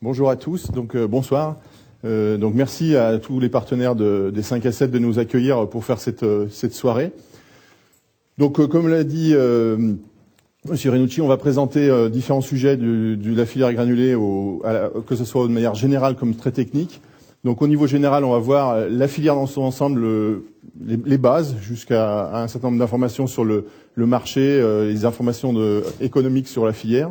Bonjour à tous, bonsoir. Merci à tous les partenaires des 5 à 7 de nous accueillir pour faire cette soirée. Comme l'a dit Monsieur Renucci, on va présenter différents sujets de la filière granulée, que ce soit de manière générale comme très technique. Donc au niveau général, on va voir la filière dans son ensemble, les bases, jusqu'à un certain nombre d'informations sur le marché, les informations économiques sur la filière.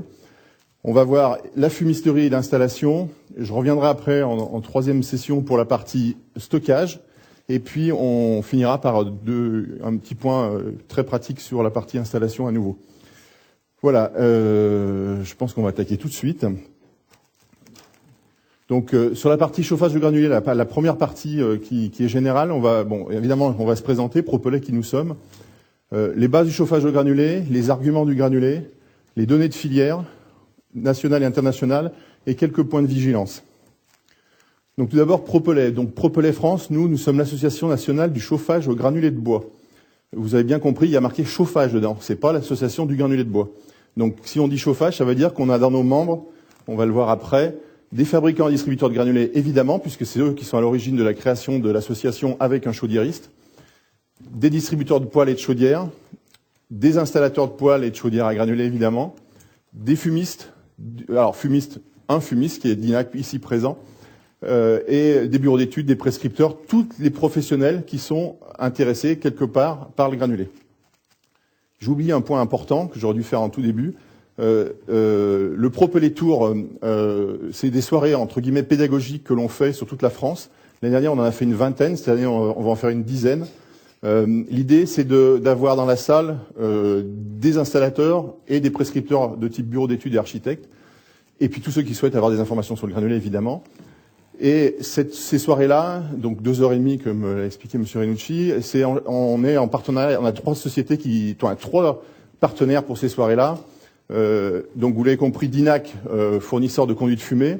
On va voir la fumisterie et l'installation. Je reviendrai après en troisième session pour la partie stockage. Et puis, on finira par un petit point très pratique sur la partie installation à nouveau. Voilà, je pense qu'on va attaquer tout de suite. Sur la partie chauffage de granulés, la première partie qui est générale, évidemment, on va se présenter, Propelais qui nous sommes. Les bases du chauffage de granulés, les arguments du granulé, les données de filière, nationale et internationale, et quelques points de vigilance. Tout d'abord, Propelais. Propelais France, nous sommes l'association nationale du chauffage au granulé de bois. Vous avez bien compris, il y a marqué chauffage dedans. C'est pas l'association du granulé de bois. Donc, si on dit chauffage, ça veut dire qu'on a dans nos membres, on va le voir après, des fabricants et distributeurs de granulés, évidemment, puisque c'est eux qui sont à l'origine de la création de l'association avec un chaudiériste, des distributeurs de poêles et de chaudières, des installateurs de poêles et de chaudières à granulés, évidemment, des fumistes, un fumiste qui est DINAC ici présent, et des bureaux d'études, des prescripteurs, tous les professionnels qui sont intéressés quelque part par le granulé. J'oublie un point important que j'aurais dû faire en tout début. Le Propelais Tour, c'est des soirées entre guillemets pédagogiques que l'on fait sur toute la France. L'année dernière, on en a fait une vingtaine. Cette année, on va en faire une dizaine. L'idée, c'est d'avoir dans la salle des installateurs et des prescripteurs de type bureau d'études et architectes, et puis tous ceux qui souhaitent avoir des informations sur le granulé, évidemment. Et ces soirées-là, donc 2h30, comme l'a expliqué M. Renucci, on est en partenariat, on a trois partenaires pour ces soirées-là. Donc vous l'avez compris, DINAC, fournisseur de conduits de fumée,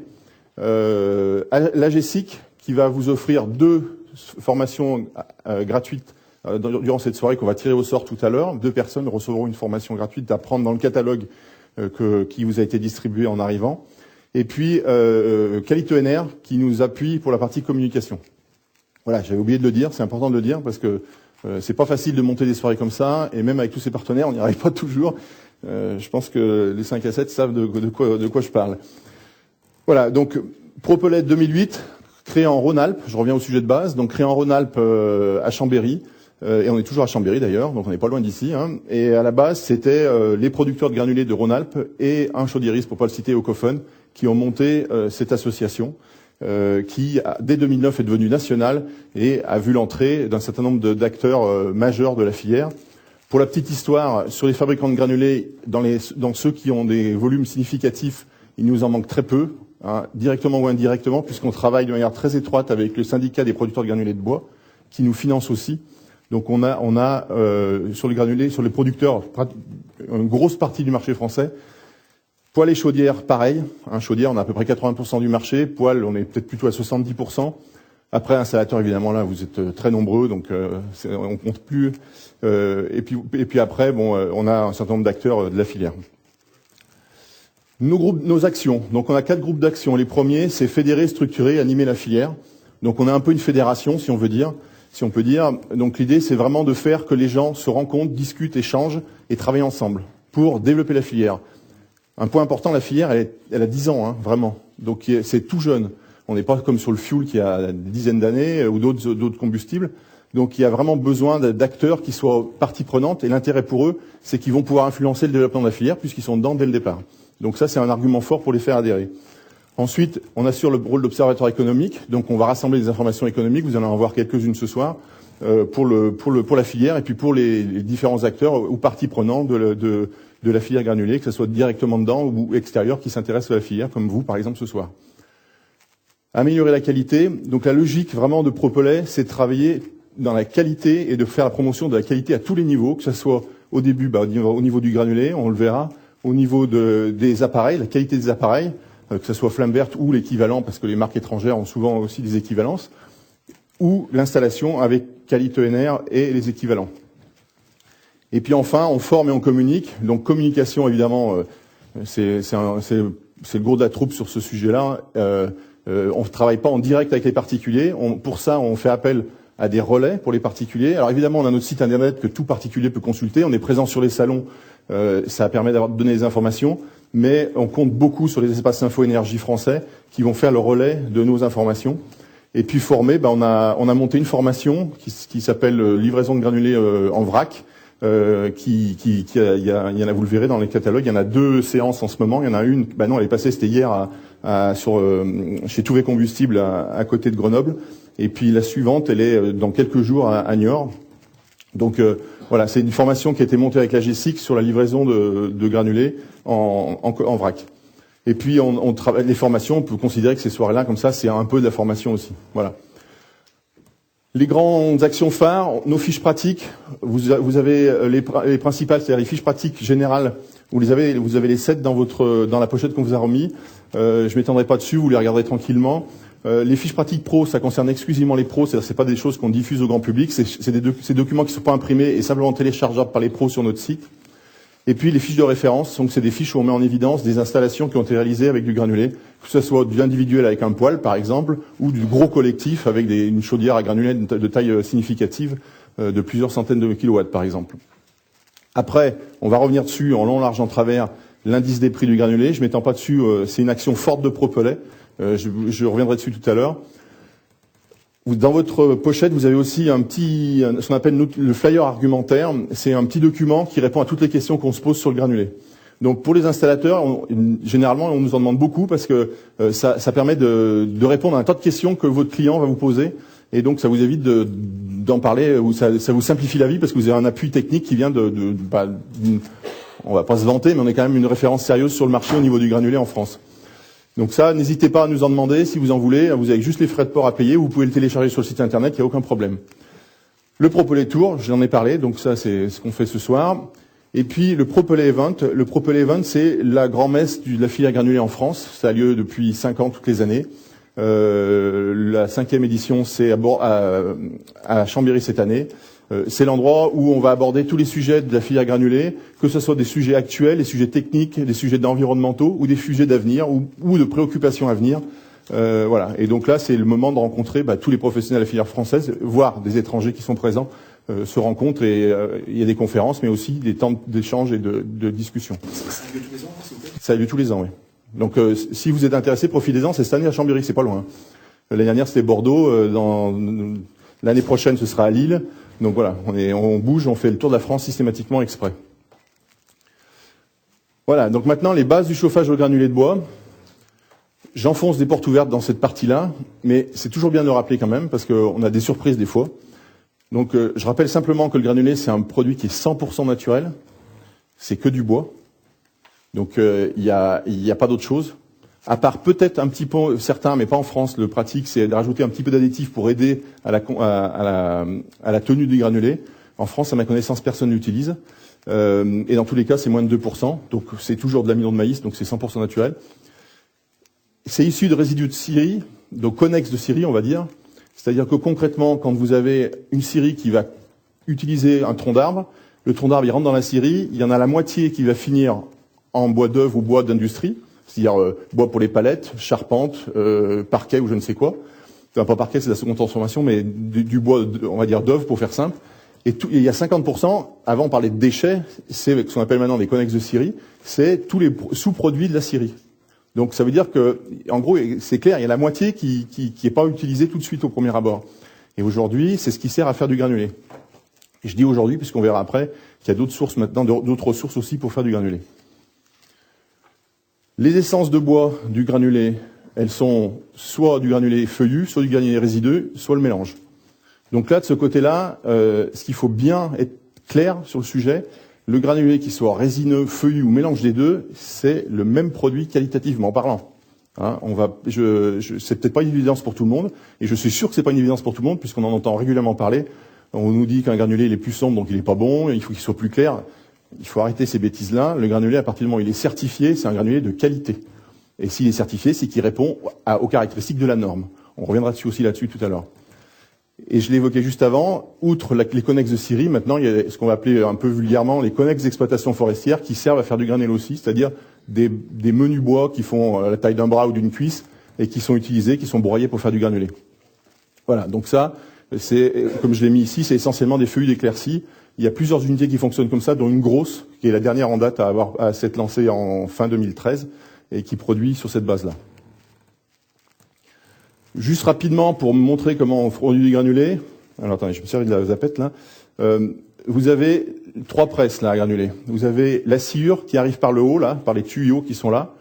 l'AGESIC, qui va vous offrir 2 formations gratuites durant cette soirée qu'on va tirer au sort tout à l'heure. 2 personnes recevront une formation gratuite à prendre dans le catalogue qui vous a été distribué en arrivant. Et puis Qualité-NR qui nous appuie pour la partie communication. Voilà, j'avais oublié de le dire, c'est important de le dire parce que c'est pas facile de monter des soirées comme ça, et même avec tous ces partenaires, on n'y arrive pas toujours. Je pense que les 5 à 7 savent de quoi je parle. Voilà, donc Propelais 2008, créé en Rhône-Alpes, je reviens au sujet de base, donc créé en Rhône-Alpes à Chambéry, et on est toujours à Chambéry d'ailleurs, donc on n'est pas loin d'ici. Et à la base, c'était les producteurs de granulés de Rhône-Alpes et un chaudiériste, pour pas le citer, Ocophone, qui ont monté cette association, qui, dès 2009, est devenue nationale et a vu l'entrée d'un certain nombre d'acteurs majeurs de la filière. Pour la petite histoire, sur les fabricants de granulés, dans ceux qui ont des volumes significatifs, il nous en manque très peu, directement ou indirectement, puisqu'on travaille de manière très étroite avec le syndicat des producteurs de granulés de bois, qui nous finance aussi. Donc on a sur les granulés, sur les producteurs, une grosse partie du marché français. Poêles et chaudières, pareil. Chaudière, on a à peu près 80% du marché. Poêles, on est peut-être plutôt à 70%. Après, installateur, évidemment, là, vous êtes très nombreux, donc on compte plus. Et puis après, on a un certain nombre d'acteurs de la filière. Nos actions. Donc on a 4 groupes d'actions. Les premiers, c'est fédérer, structurer, animer la filière. Donc on a un peu une fédération, si on peut dire. Donc l'idée, c'est vraiment de faire que les gens se rencontrent, discutent, échangent et travaillent ensemble pour développer la filière. Un point important, la filière, elle a 10 ans, vraiment. Donc c'est tout jeune. On n'est pas comme sur le fuel qui a des dizaines d'années ou d'autres combustibles. Donc il y a vraiment besoin d'acteurs qui soient partie prenante. Et l'intérêt pour eux, c'est qu'ils vont pouvoir influencer le développement de la filière puisqu'ils sont dedans dès le départ. Donc ça, c'est un argument fort pour les faire adhérer. Ensuite, on assure le rôle d'observateur économique. Donc on va rassembler des informations économiques. Vous allez en voir quelques-unes ce soir pour la filière et puis pour les différents acteurs ou parties prenantes de la filière granulée, que ce soit directement dedans ou extérieur qui s'intéressent à la filière, comme vous, par exemple, ce soir. Améliorer la qualité. Donc la logique vraiment de Propelais, c'est de travailler dans la qualité et de faire la promotion de la qualité à tous les niveaux, que ce soit au début, au niveau du granulé, on le verra, au niveau des appareils, la qualité des appareils, que ce soit flamme verte ou l'équivalent, parce que les marques étrangères ont souvent aussi des équivalences, ou l'installation avec Qualité-NR et les équivalents. Et puis enfin, on forme et on communique. Donc communication, évidemment, c'est c'est le gros de la troupe sur ce sujet-là. On ne travaille pas en direct avec les particuliers. Pour ça, on fait appel à des relais pour les particuliers. Alors évidemment, on a notre site internet que tout particulier peut consulter. On est présent sur les salons. Ça permet de donner des informations. Mais on compte beaucoup sur les espaces info-énergie français qui vont faire le relais de nos informations. Et puis former, on a monté une formation qui s'appelle livraison de granulés en vrac. Il y en a, vous le verrez dans les catalogues, il y en a 2 séances en ce moment. Il y en a une, non, elle est passée, c'était hier chez Touvet Combustible à côté de Grenoble. Et puis la suivante, elle est dans quelques jours à Niort. Donc voilà, c'est une formation qui a été montée avec la G6 sur la livraison de granulés en vrac. Et puis on travaille les formations, on peut considérer que ces soirées-là, comme ça, c'est un peu de la formation aussi. Voilà. Les grandes actions phares, nos fiches pratiques, vous avez les principales, c'est-à-dire les fiches pratiques générales. Vous avez les 7 dans la pochette qu'on vous a remis. Je m'étendrai pas dessus, vous les regarderez tranquillement. Les fiches pratiques pro, ça concerne exclusivement les pros, c'est-à-dire c'est pas des choses qu'on diffuse au grand public, c'est des documents qui sont pas imprimés et simplement téléchargeables par les pros sur notre site. Et puis les fiches de référence, donc c'est des fiches où on met en évidence des installations qui ont été réalisées avec du granulé, que ce soit du individuel avec un poêle par exemple, ou du gros collectif avec une chaudière à granulés de taille significative de plusieurs centaines de kilowatts par exemple. Après, on va revenir dessus en long, large, en travers, l'indice des prix du granulé. Je m'étends pas dessus, c'est une action forte de Propelais. Je reviendrai dessus tout à l'heure. Dans votre pochette, vous avez aussi ce qu'on appelle le flyer argumentaire. C'est un petit document qui répond à toutes les questions qu'on se pose sur le granulé. Donc pour les installateurs, généralement, on nous en demande beaucoup parce que ça permet de répondre à un tas de questions que votre client va vous poser. Et donc ça vous évite d'en parler, ou ça vous simplifie la vie parce que vous avez un appui technique qui vient on va pas se vanter, mais on est quand même une référence sérieuse sur le marché au niveau du granulé en France. Donc ça, n'hésitez pas à nous en demander si vous en voulez. Vous avez juste les frais de port à payer. Vous pouvez le télécharger sur le site internet, il n'y a aucun problème. Le Propelais Tour, j'en ai parlé, donc ça c'est ce qu'on fait ce soir. Et puis le Propelais Event. Le Propelais Event, c'est la grand-messe de la filière granulée en France. Ça a lieu depuis 5 ans, toutes les années. La 5e édition, c'est à Chambéry cette année. C'est l'endroit où on va aborder tous les sujets de la filière granulée, que ce soit des sujets actuels, des sujets techniques, des sujets environnementaux ou des sujets d'avenir ou de préoccupations à venir. Voilà. Et donc là, c'est le moment de rencontrer tous les professionnels de la filière française, voire des étrangers qui sont présents, se rencontrent et il y a des conférences, mais aussi des temps d'échange et de discussion. Ça a lieu tous les ans, s'il vous plaît ? Ça a lieu tous les ans, oui. Donc si vous êtes intéressé, profitez-en, c'est cette année à Chambéry, c'est pas loin. L'année dernière, c'était Bordeaux, l'année prochaine, ce sera à Lille. Donc voilà, on bouge, on fait le tour de la France systématiquement exprès. Voilà, donc maintenant les bases du chauffage au granulé de bois. J'enfonce des portes ouvertes dans cette partie-là, mais c'est toujours bien de le rappeler quand même, parce qu'on a des surprises des fois. Donc je rappelle simplement que le granulé, c'est un produit qui est 100% naturel, c'est que du bois. Donc il y a pas d'autre chose. À part peut-être un petit peu, certains, mais pas en France, le pratique, c'est de rajouter un petit peu d'additif pour aider à la tenue du granulé. En France, à ma connaissance, personne l'utilise. Et dans tous les cas, c'est moins de 2%. Donc c'est toujours de l'amidon de maïs, donc c'est 100% naturel. C'est issu de résidus de scierie, donc connexes de scierie, on va dire. C'est-à-dire que concrètement, quand vous avez une scierie qui va utiliser un tronc d'arbre, le tronc d'arbre, il rentre dans la scierie, il y en a la moitié qui va finir en bois d'œuvre ou bois d'industrie, c'est-à-dire bois pour les palettes, charpente, parquet ou je ne sais quoi. Enfin, pas parquet, c'est la seconde transformation, mais du bois, on va dire d'œuvre pour faire simple. Et il y a 50%, avant on parlait de déchets, c'est ce qu'on appelle maintenant les connexes de scierie, c'est tous les sous-produits de la scierie. Donc ça veut dire que, en gros, c'est clair, il y a la moitié qui est pas utilisée tout de suite au premier abord. Et aujourd'hui, c'est ce qui sert à faire du granulé. Et je dis aujourd'hui, puisqu'on verra après qu'il y a d'autres sources maintenant, d'autres ressources aussi pour faire du granulé. Les essences de bois du granulé, elles sont soit du granulé feuillu, soit du granulé résideux, soit le mélange. Donc là, de ce côté-là, ce qu'il faut bien être clair sur le sujet, le granulé qui soit résineux, feuillu ou mélange des deux, c'est le même produit qualitativement parlant. Hein, c'est peut-être pas une évidence pour tout le monde, et je suis sûr que c'est pas une évidence pour tout le monde, puisqu'on en entend régulièrement parler. On nous dit qu'un granulé il est plus sombre, donc il est pas bon, il faut qu'il soit plus clair. Il faut arrêter ces bêtises-là. Le granulé, à partir du moment où il est certifié, c'est un granulé de qualité. Et s'il est certifié, c'est qu'il répond aux caractéristiques de la norme. On reviendra là-dessus tout à l'heure. Et je l'évoquais juste avant, outre les connexes de scierie, maintenant il y a ce qu'on va appeler un peu vulgairement les connexes d'exploitation forestière qui servent à faire du granulé aussi, c'est-à-dire des menus bois qui font la taille d'un bras ou d'une cuisse et qui sont utilisés, qui sont broyés pour faire du granulé. Voilà, donc ça, c'est, comme je l'ai mis ici, c'est essentiellement des feuillus d'éclaircie. Il y a plusieurs unités qui fonctionnent comme ça, dont une grosse, qui est la dernière en date à s'être lancée en fin 2013 et qui produit sur cette base-là. Juste rapidement, pour me montrer comment on produit du granulé. Alors attendez, je me sers de la zapette là. Vous avez 3 presses là à granuler. Vous avez la sciure qui arrive par le haut là, par les tuyaux qui sont là.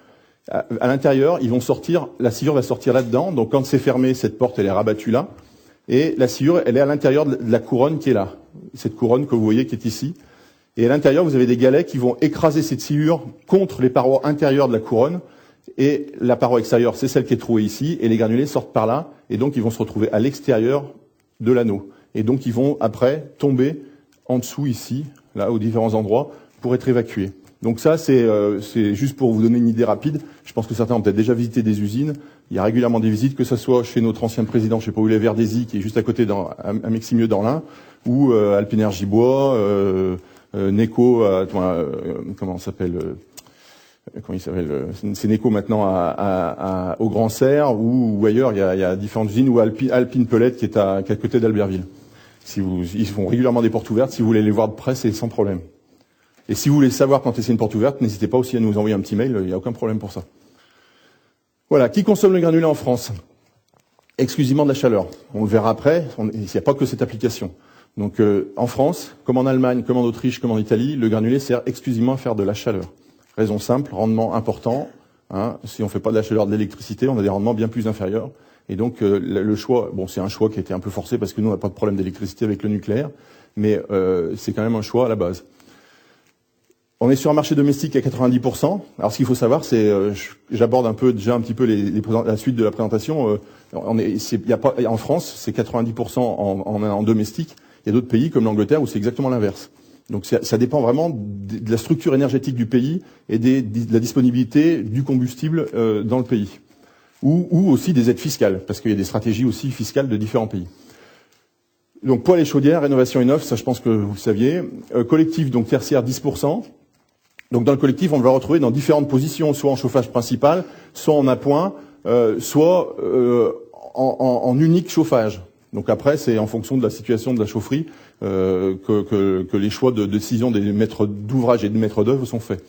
À l'intérieur, ils vont sortir. La sciure va sortir là-dedans. Donc quand c'est fermé, cette porte elle est rabattue là. Et la sciure, elle est à l'intérieur de la couronne qui est là. Cette couronne que vous voyez qui est ici. Et à l'intérieur, vous avez des galets qui vont écraser cette sciure contre les parois intérieures de la couronne. Et la paroi extérieure, c'est celle qui est trouée ici, et les granulés sortent par là, et donc ils vont se retrouver à l'extérieur de l'anneau. Et donc ils vont après tomber en dessous ici, là, aux différents endroits, pour être évacués. Donc ça, c'est juste pour vous donner une idée rapide. Je pense que certains ont peut-être déjà visité des usines. Il y a régulièrement des visites, que ce soit chez notre ancien président, je sais pas où il est, Verdesi, qui est juste à côté, à Meximieux dans l'Ain, ou Alpinergie Bois, Neco, comment ça s'appelle comment il s'appelle, c'est Neco maintenant au Grand Serre ou ailleurs, il y a différentes usines, ou Alpine Pellet qui est à côté d'Albertville. Ils font régulièrement des portes ouvertes, si vous voulez les voir de près, c'est sans problème. Et si vous voulez savoir quand c'est une porte ouverte, n'hésitez pas aussi à nous envoyer un petit mail, il n'y a aucun problème pour ça. Voilà, qui consomme le granulé en France? Exclusivement de la chaleur. On le verra après, il n'y a pas que cette application. Donc en France, comme en Allemagne, comme en Autriche, comme en Italie, le granulé sert exclusivement à faire de la chaleur. Raison simple, rendement important. Si on fait pas de la chaleur, de l'électricité, on a des rendements bien plus inférieurs. Et donc le choix, bon, c'est un choix qui a été un peu forcé parce que nous on n'a pas de problème d'électricité avec le nucléaire, mais c'est quand même un choix à la base. On est sur un marché domestique à 90%. Alors ce qu'il faut savoir, c'est, j'aborde un petit peu la suite de la présentation. En France, c'est 90% en domestique. Il y a d'autres pays comme l'Angleterre où c'est exactement l'inverse. Donc ça dépend vraiment de la structure énergétique du pays et de la disponibilité du combustible dans le pays. Ou aussi des aides fiscales, parce qu'il y a des stratégies aussi fiscales de différents pays. Donc poêle et chaudière, rénovation et neuf, ça je pense que vous le saviez. Collectif, donc tertiaire 10%. Donc dans le collectif, on va retrouver dans différentes positions, soit en chauffage principal, soit en appoint, soit en unique chauffage. Donc après, c'est en fonction de la situation de la chaufferie que les choix de décision des maîtres d'ouvrage et des maîtres d'œuvre sont faits.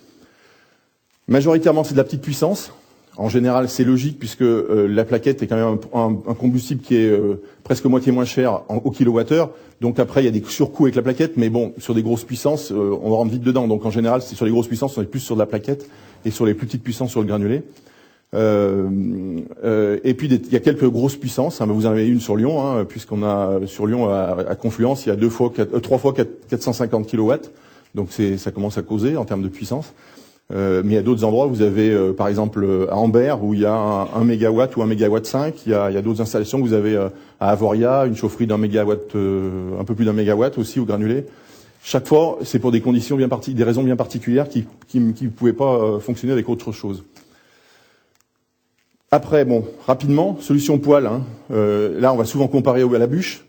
Majoritairement, c'est de la petite puissance. En général, c'est logique puisque la plaquette est quand même un combustible qui est presque moitié moins cher au kilowattheure. Donc après, il y a des surcoûts avec la plaquette, mais bon, sur des grosses puissances, on rentre vite dedans. Donc en général, c'est sur les grosses puissances, on est plus sur de la plaquette et sur les plus petites puissances sur le granulé. Et puis il y a quelques grosses puissances. Vous en avez une sur Lyon, puisqu'on a sur Lyon à Confluence, il y a 3 fois 450 kilowatts. Donc ça commence à causer en termes de puissance. Mais il y a d'autres endroits, vous avez par exemple à Ambert où il y a un mégawatt ou 1 mégawatt 5. Il y a d'autres installations que vous avez à Avoria, une chaufferie d'un mégawatt, un peu plus d'un mégawatt aussi au granulé. Chaque fois, c'est pour des conditions des raisons bien particulières qui ne pouvaient pas fonctionner avec autre chose. Après, bon, rapidement, solution poêle. Là, on va souvent comparer à la bûche.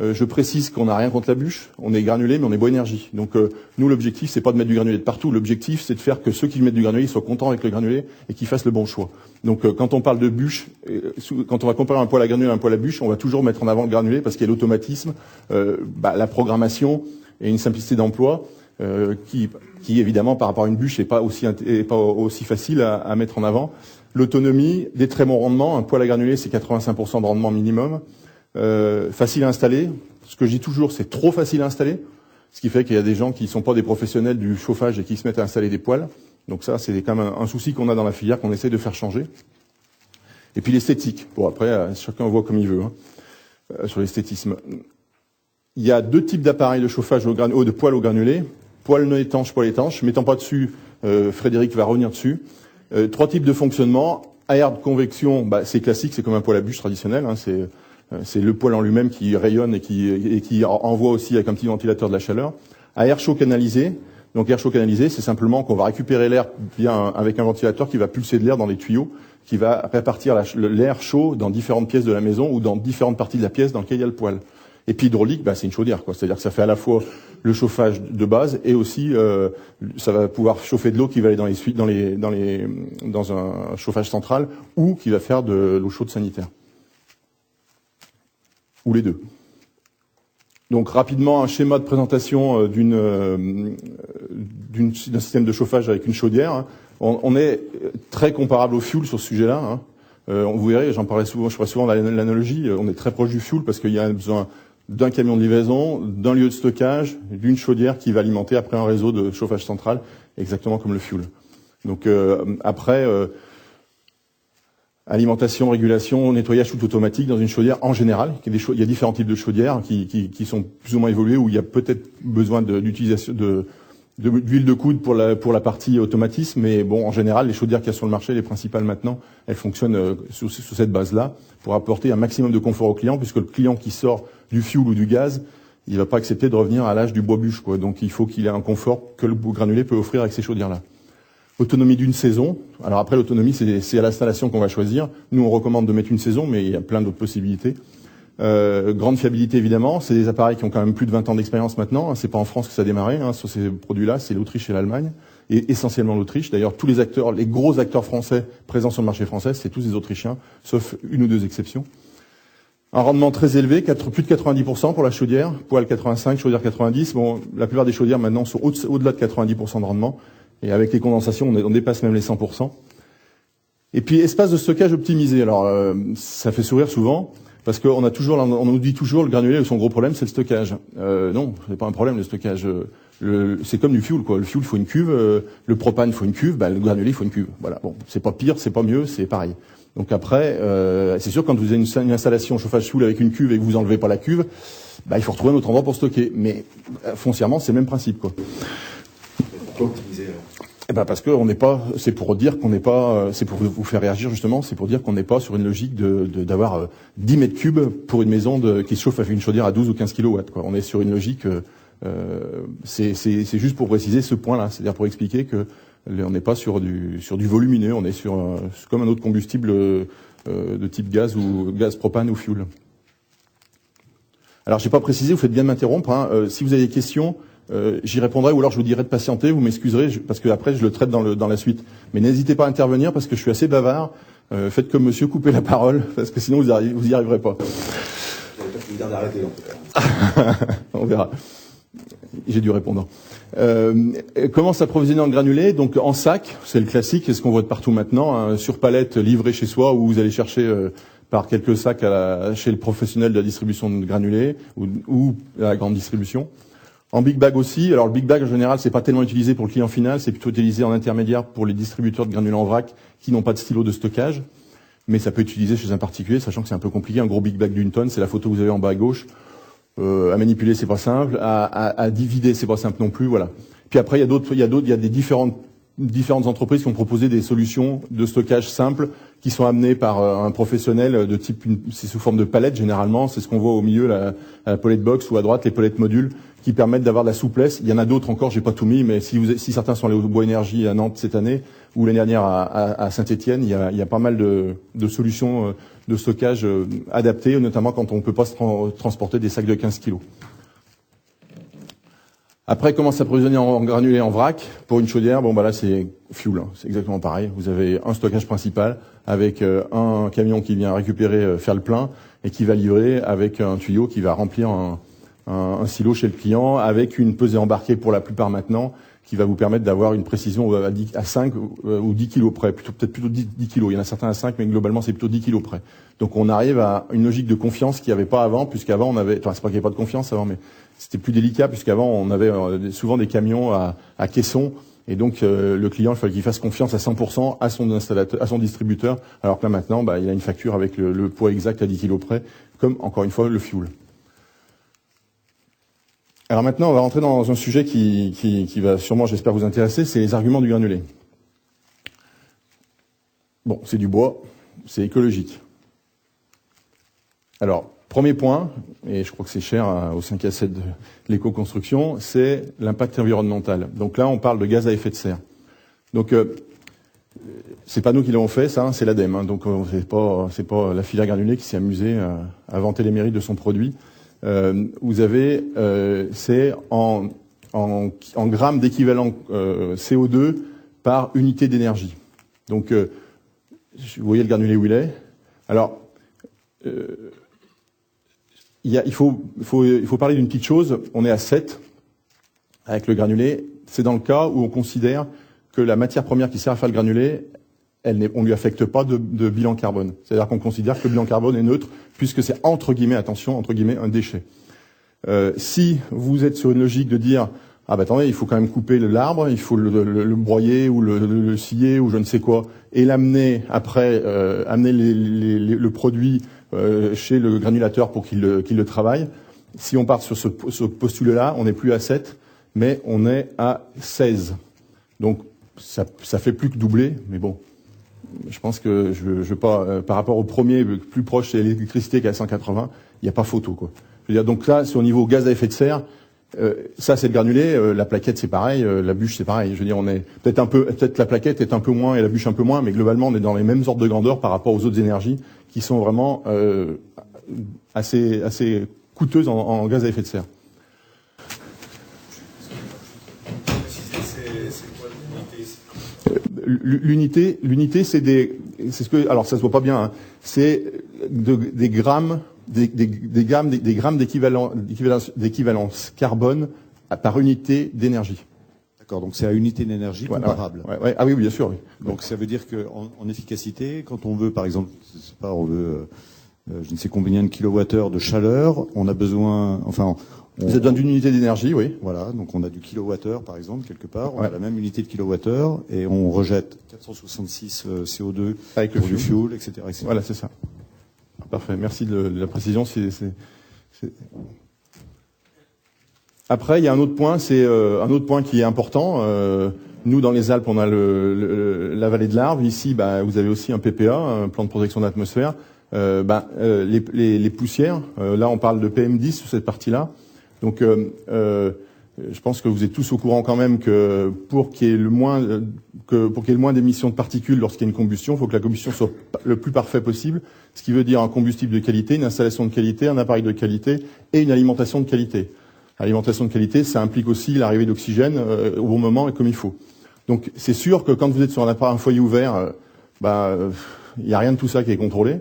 Je précise qu'on n'a rien contre la bûche. On est granulé, mais on est bois énergie. Donc, nous, l'objectif, c'est pas de mettre du granulé de partout. L'objectif, c'est de faire que ceux qui mettent du granulé soient contents avec le granulé et qu'ils fassent le bon choix. Donc, quand on parle de bûche, quand on va comparer un poêle à granulé à un poêle à bûche, on va toujours mettre en avant le granulé parce qu'il y a l'automatisme, la programmation et une simplicité d'emploi qui évidemment, par rapport à une bûche, n'est pas aussi facile à mettre en avant. L'autonomie, des très bons rendements. Un poêle à granulé, c'est 85% de rendement minimum. Facile à installer. Ce que je dis toujours, c'est trop facile à installer. Ce qui fait qu'il y a des gens qui ne sont pas des professionnels du chauffage et qui se mettent à installer des poêles. Donc ça, c'est quand même un souci qu'on a dans la filière, qu'on essaie de faire changer. Et puis l'esthétique. Bon, après, chacun voit comme il veut, sur l'esthétisme. Il y a 2 types d'appareils de chauffage de poêle au granulé. Poêle non étanche, poêle étanche. Mettant pas dessus, Frédéric va revenir dessus. 3 types de fonctionnement. Air de convection, c'est classique, c'est comme un poêle à bûche traditionnel. C'est le poêle en lui-même qui rayonne et qui envoie aussi avec un petit ventilateur de la chaleur. À air chaud canalisé. Donc air chaud canalisé, c'est simplement qu'on va récupérer l'air bien avec un ventilateur qui va pulser de l'air dans les tuyaux, qui va répartir l'air chaud dans différentes pièces de la maison ou dans différentes parties de la pièce dans laquelle il y a le poêle. Et puis hydraulique, c'est une chaudière, quoi. C'est-à-dire que ça fait à la fois le chauffage de base et aussi ça va pouvoir chauffer de l'eau qui va aller dans un chauffage central ou qui va faire de l'eau chaude sanitaire. Ou les deux. Donc rapidement, un schéma de présentation d'un système de chauffage avec une chaudière. On est très comparable au fuel sur ce sujet-là. Vous verrez, je ferai souvent l'analogie, on est très proche du fuel parce qu'il y a besoin d'un camion de livraison, d'un lieu de stockage, d'une chaudière qui va alimenter après un réseau de chauffage central, exactement comme le fuel. Donc après, alimentation, régulation, nettoyage tout automatique dans une chaudière en général. Il y a différents types de chaudières qui sont plus ou moins évoluées où il y a peut-être besoin d'utilisation d'huile de coude pour la partie automatisme, mais bon, en général, les chaudières qu'il y a sur le marché, les principales maintenant, elles fonctionnent sur cette base-là pour apporter un maximum de confort au client, puisque le client qui sort du fuel ou du gaz, il va pas accepter de revenir à l'âge du bois bûche, quoi. Donc il faut qu'il ait un confort que le granulé peut offrir avec ces chaudières-là. Autonomie d'une saison. Alors après, l'autonomie, c'est à l'installation qu'on va choisir. Nous, on recommande de mettre une saison, mais il y a plein d'autres possibilités. Grande fiabilité, évidemment. C'est des appareils qui ont quand même plus de 20 ans d'expérience maintenant. C'est pas en France que ça a démarré. Sur ces produits-là, c'est l'Autriche et l'Allemagne. Et essentiellement l'Autriche. D'ailleurs, tous les acteurs, les gros acteurs français présents sur le marché français, c'est tous des Autrichiens, sauf une ou deux exceptions. Un rendement très élevé, plus de 90% pour la chaudière. Poêle 85, chaudière 90. Bon, la plupart des chaudières maintenant sont au-delà de 90% de rendement. Et avec les condensations, on dépasse même les 100%. Et puis, espace de stockage optimisé. Alors, ça fait sourire souvent, parce qu'on nous dit toujours, le granulé, son gros problème, c'est le stockage. Non, c'est pas un problème, le stockage. C'est comme du fuel, quoi. Le fuel, il faut une cuve. Le propane, il faut une cuve. Le granulé, il faut une cuve. Voilà. Bon, c'est pas pire, c'est pas mieux, c'est pareil. Donc après, c'est sûr, quand vous avez une installation chauffage fuel avec une cuve et que vous enlevez pas la cuve, il faut retrouver un autre endroit pour stocker. Mais foncièrement, c'est le même principe, quoi. Pourquoi optimiser alors ? Parce que c'est pour dire qu'on n'est pas, c'est pour vous faire réagir justement, c'est pour dire qu'on n'est pas sur une logique d'avoir 10 mètres cubes pour une maison qui se chauffe avec une chaudière à 12 ou 15 kilowatts, quoi. On est sur une logique, c'est juste pour préciser ce point-là, c'est-à-dire pour expliquer que on n'est pas sur du volumineux, on est sur comme un autre combustible de type gaz ou gaz propane ou fuel. Alors j'ai pas précisé, vous faites bien de m'interrompre. Si vous avez des questions, j'y répondrai ou alors je vous dirai de patienter, vous m'excuserez parce que après je le traite dans la suite. Mais n'hésitez pas à intervenir parce que je suis assez bavard. Faites comme monsieur, coupez la parole parce que sinon vous y arriverez pas. J'avais pas fini d'arrêter en tout cas. On verra. J'ai du répondant. Comment s'approvisionner en granulé? Donc en sac, c'est le classique, c'est ce qu'on voit de partout maintenant, sur palette livré chez soi ou vous allez chercher par quelques sacs chez le professionnel de la distribution de granulés ou à la grande distribution. En big bag aussi. Alors le big bag en général, c'est pas tellement utilisé pour le client final, c'est plutôt utilisé en intermédiaire pour les distributeurs de granulés en vrac qui n'ont pas de stylo de stockage. Mais ça peut être utilisé chez un particulier, sachant que c'est un peu compliqué. Un gros big bag d'1 tonne, c'est la photo que vous avez en bas à gauche. À manipuler, c'est pas simple. À divider, c'est pas simple non plus. Voilà. Puis après, il y a des différentes entreprises qui ont proposé des solutions de stockage simples qui sont amenées par un professionnel de type, c'est sous forme de palette généralement. C'est ce qu'on voit au milieu, la palette box ou à droite les palettes modules qui permettent d'avoir de la souplesse. Il y en a d'autres encore, j'ai pas tout mis, mais si certains sont allés au Bois Énergie à Nantes cette année ou l'année dernière à Saint-Étienne, il y a pas mal de solutions de stockage adaptées, notamment quand on ne peut pas transporter des sacs de 15 kilos. Après, comment s'approvisionner en granulés en vrac pour une chaudière? Bon, là, c'est fuel. C'est exactement pareil. Vous avez un stockage principal avec un camion qui vient récupérer, faire le plein et qui va livrer avec un tuyau qui va remplir un silo chez le client avec une pesée embarquée pour la plupart maintenant qui va vous permettre d'avoir une précision à 5 ou 10 kilos près, peut-être plutôt 10 kilos. Il y en a certains à 5, mais globalement, c'est plutôt 10 kilos près. Donc, on arrive à une logique de confiance qu'il n'y avait pas avant, puisqu'avant, c'est pas qu'il n'y avait pas de confiance avant, mais c'était plus délicat, puisqu'avant, on avait souvent des camions à caisson. Et donc, le client, il fallait qu'il fasse confiance à 100% à son installateur, à son distributeur. Alors que là, maintenant, il a une facture avec le poids exact à 10 kilos près, comme, encore une fois, le fuel. Alors maintenant, on va rentrer dans un sujet qui va sûrement, j'espère, vous intéresser, c'est les arguments du granulé. Bon, c'est du bois, c'est écologique. Alors, premier point, et je crois que c'est cher au 5A7 de l'éco-construction, c'est l'impact environnemental. Donc là, on parle de gaz à effet de serre. Donc, c'est pas nous qui l'avons fait, ça, c'est l'ADEME. Donc, c'est pas la filière granulée qui s'est amusée à vanter les mérites de son produit. vous avez, c'est en grammes d'équivalent CO2 par unité d'énergie. Donc, vous voyez le granulé où il est. Alors, il faut parler d'une petite chose. On est à 7 avec le granulé. C'est dans le cas où on considère que la matière première qui sert à faire le granulé, on lui affecte pas de bilan carbone. C'est-à-dire qu'on considère que le bilan carbone est neutre puisque c'est entre guillemets, attention, entre guillemets, un déchet. Si vous êtes sur une logique de dire ah ben attendez, il faut quand même couper l'arbre, il faut le broyer ou le scier ou je ne sais quoi, et l'amener après, amener le produit chez le granulateur pour qu'il le travaille. Si on part sur ce postulat-là, on n'est plus à 7, mais on est à 16. Donc ça fait plus que doubler, mais bon, je pense que je veux pas, par rapport au premier plus proche, c'est l'électricité qui est à 180, il n'y a pas photo quoi. Je veux dire, donc là, c'est au niveau gaz à effet de serre. Ça c'est le granulé, la plaquette c'est pareil, la bûche c'est pareil. Je veux dire, on est peut-être la plaquette est un peu moins et la bûche un peu moins, mais globalement on est dans les mêmes ordres de grandeur par rapport aux autres énergies qui sont vraiment assez coûteuses en gaz à effet de serre. L'unité c'est ce que, alors ça se voit pas bien, hein, c'est des grammes d'équivalence carbone par unité d'énergie. D'accord, donc c'est à unité d'énergie comparable. Ouais. Ah oui, bien sûr. Oui. Donc ça veut dire qu'en efficacité, quand on veut, par exemple, on veut je ne sais combien de kilowattheures de chaleur, on a besoin, vous avez besoin d'une unité d'énergie, oui. Voilà, donc on a du kilowattheure par exemple quelque part, on a la même unité de kilowattheure et on rejette 466 CO2 avec pour du fuel, etc., etc. Voilà, c'est ça. Parfait, merci de la précision. Après, il y a un autre point, c'est un autre point qui est important. Nous, dans les Alpes, on a la vallée de l'Arve. Ici, vous avez aussi un PPA, un plan de protection de l'atmosphère. Les poussières, là, on parle de PM10 sur cette partie-là. Donc, je pense que vous êtes tous au courant quand même que pour qu'il y ait le moins d'émissions de particules lorsqu'il y a une combustion, il faut que la combustion soit le plus parfait possible, ce qui veut dire un combustible de qualité, une installation de qualité, un appareil de qualité et une alimentation de qualité. L'alimentation de qualité, ça implique aussi l'arrivée d'oxygène au bon moment et comme il faut. Donc c'est sûr que quand vous êtes sur un foyer ouvert, il n'y a rien de tout ça qui est contrôlé.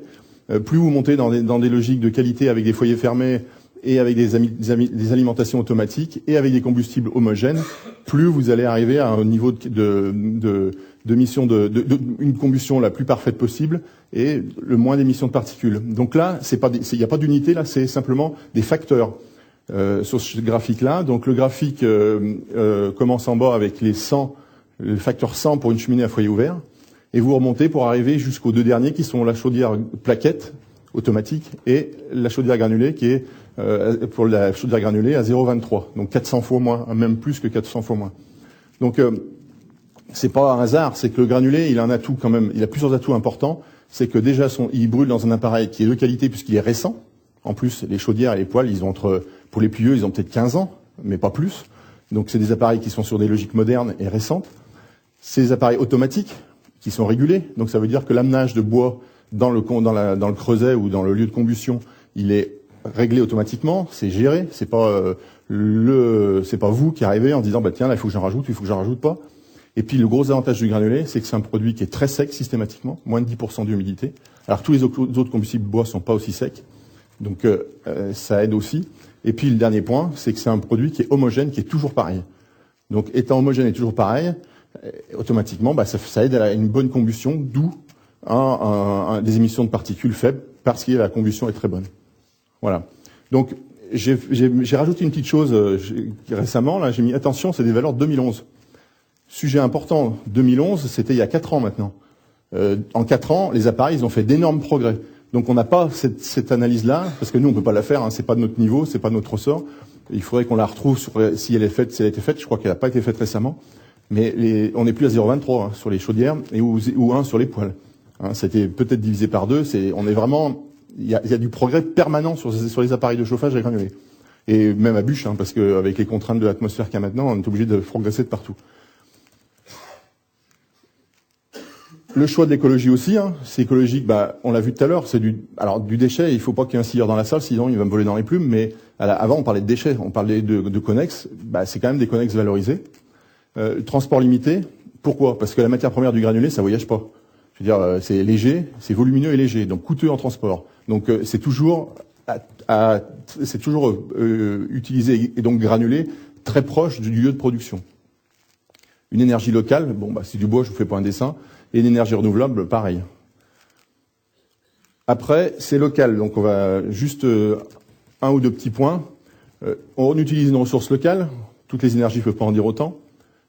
Plus vous montez dans des logiques de qualité avec des foyers fermés et avec des alimentations automatiques et avec des combustibles homogènes, plus vous allez arriver à un niveau d'émission une combustion la plus parfaite possible et le moins d'émissions de particules. Donc là, il n'y a pas d'unité, là, c'est simplement des facteurs. Sur ce graphique-là, donc le graphique commence en bas avec le facteur 100 pour une cheminée à foyer ouvert, et vous remontez pour arriver jusqu'aux deux derniers qui sont la chaudière plaquette automatique et la chaudière granulée qui est pour la chaudière granulée à 0,23, donc 400 fois moins, même plus que 400 fois moins. Donc c'est pas un hasard, c'est que le granulé, il a un atout quand même, il a plusieurs atouts importants. C'est que déjà il brûle dans un appareil qui est de qualité puisqu'il est récent. En plus, les chaudières et les poêles, pour les plus vieux, ils ont peut-être 15 ans, mais pas plus. Donc c'est des appareils qui sont sur des logiques modernes et récentes. C'est des appareils automatiques qui sont régulés. Donc ça veut dire que l'amenage de bois dans le creuset ou dans le lieu de combustion, il est réglé automatiquement, c'est géré, c'est pas vous qui arrivez en disant tiens là il faut que j'en rajoute, il faut que j'en rajoute pas. Et puis le gros avantage du granulé, c'est que c'est un produit qui est très sec systématiquement, moins de 10% d'humidité. Alors tous les autres combustibles bois sont pas aussi secs, donc ça aide aussi. Et puis le dernier point, c'est que c'est un produit qui est homogène, qui est toujours pareil. Donc étant homogène et toujours pareil, automatiquement ça aide à une bonne combustion, d'où des émissions de particules faibles parce que la combustion est très bonne. Voilà. Donc j'ai rajouté une petite chose récemment, là j'ai mis attention, c'est des valeurs de 2011. Sujet important, 2011, c'était il y a 4 ans maintenant. En 4 ans, les appareils, ils ont fait d'énormes progrès. Donc on n'a pas cette analyse-là, parce que nous on peut pas la faire, c'est pas de notre niveau, c'est pas de notre ressort. Il faudrait qu'on la retrouve si elle a été faite. Je crois qu'elle n'a pas été faite récemment. Mais on n'est plus à 0,23 sur les chaudières ou 1 sur les poêles. C'était peut-être divisé par 2. On est vraiment, il y a du progrès permanent sur les appareils de chauffage à granulés. Et même à bûche, parce qu'avec les contraintes de l'atmosphère qu'il y a maintenant, on est obligé de progresser de partout. Le choix de l'écologie aussi, c'est écologique, on l'a vu tout à l'heure, c'est du déchet, il faut pas qu'il y ait un scieur dans la salle, sinon il va me voler dans les plumes, mais Avant, on parlait de déchets, on parlait de connexes. C'est quand même des connexes valorisés. Transport limité. Pourquoi? Parce que la matière première du granulé, ça voyage pas. Je veux dire, c'est léger, c'est volumineux et léger, donc coûteux en transport. Donc c'est toujours utilisé et donc granulé très proche du lieu de production. Une énergie locale, c'est du bois, je vous fais pas un dessin, et une énergie renouvelable, pareil. Après, c'est local, donc on va juste un ou deux petits points. On utilise une ressource locale, toutes les énergies ne peuvent pas en dire autant,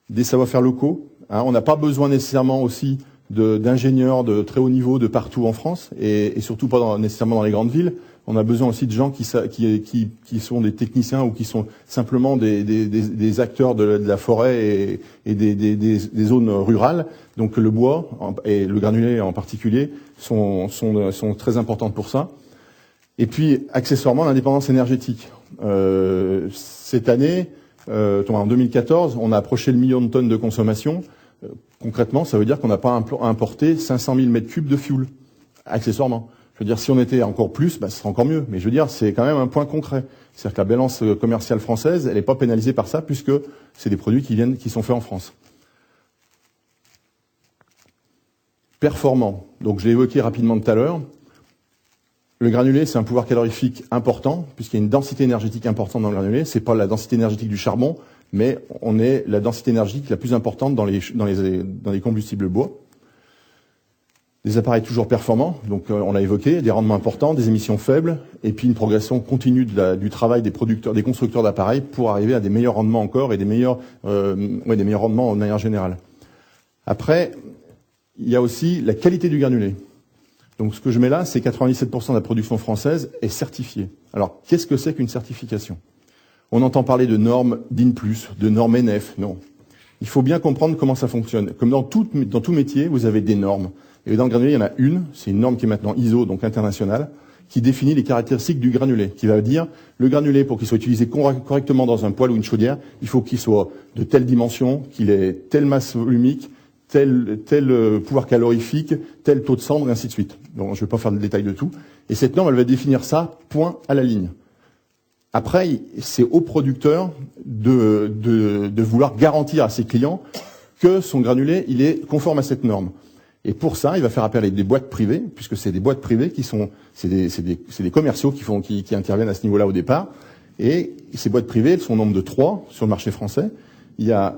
des savoir-faire locaux. On n'a pas besoin nécessairement aussi d'ingénieurs de très haut niveau de partout en France, et surtout pas nécessairement dans les grandes villes. On a besoin aussi de gens qui sont des techniciens ou qui sont simplement des acteurs de la forêt et des zones rurales. Donc le bois et le granulé en particulier sont très importantes pour ça. Et puis accessoirement l'indépendance énergétique. Cette année, en 2014, on a approché le 1 million de tonnes de consommation. Concrètement, ça veut dire qu'on n'a pas importé 500 000 mètres cubes de fuel, accessoirement. Je veux dire, si on était encore plus, ce serait encore mieux. Mais je veux dire, c'est quand même un point concret. C'est-à-dire que la balance commerciale française, elle n'est pas pénalisée par ça, puisque c'est des produits qui sont faits en France. Performant. Donc, je l'ai évoqué rapidement tout à l'heure. Le granulé, c'est un pouvoir calorifique important, puisqu'il y a une densité énergétique importante dans le granulé. C'est pas la densité énergétique du charbon, mais on est la densité énergétique la plus importante dans les combustibles bois. Des appareils toujours performants, donc on l'a évoqué, des rendements importants, des émissions faibles, et puis une progression continue du travail des constructeurs d'appareils pour arriver à des meilleurs rendements encore et des meilleurs rendements de manière générale. Après, il y a aussi la qualité du granulé. Donc ce que je mets là, c'est 97% de la production française est certifiée. Alors, qu'est-ce que c'est qu'une certification? On entend parler de normes DIN+, de normes NF. Non. Il faut bien comprendre comment ça fonctionne. Comme dans tout métier, vous avez des normes. Et dans le granulé, il y en a une, c'est une norme qui est maintenant ISO, donc internationale, qui définit les caractéristiques du granulé, qui va dire, le granulé, pour qu'il soit utilisé correctement dans un poêle ou une chaudière, il faut qu'il soit de telle dimension, qu'il ait telle masse volumique, tel pouvoir calorifique, tel taux de cendre, et ainsi de suite. Donc, je ne vais pas faire le détail de tout. Et cette norme, elle va définir ça, point à la ligne. Après, c'est au producteur de vouloir garantir à ses clients que son granulé, il est conforme à cette norme. Et pour ça, il va faire appel à des boîtes privées, puisque c'est des boîtes privées c'est des commerciaux qui interviennent à ce niveau-là au départ. Et ces boîtes privées, elles sont au nombre de 3 sur le marché français. Il y a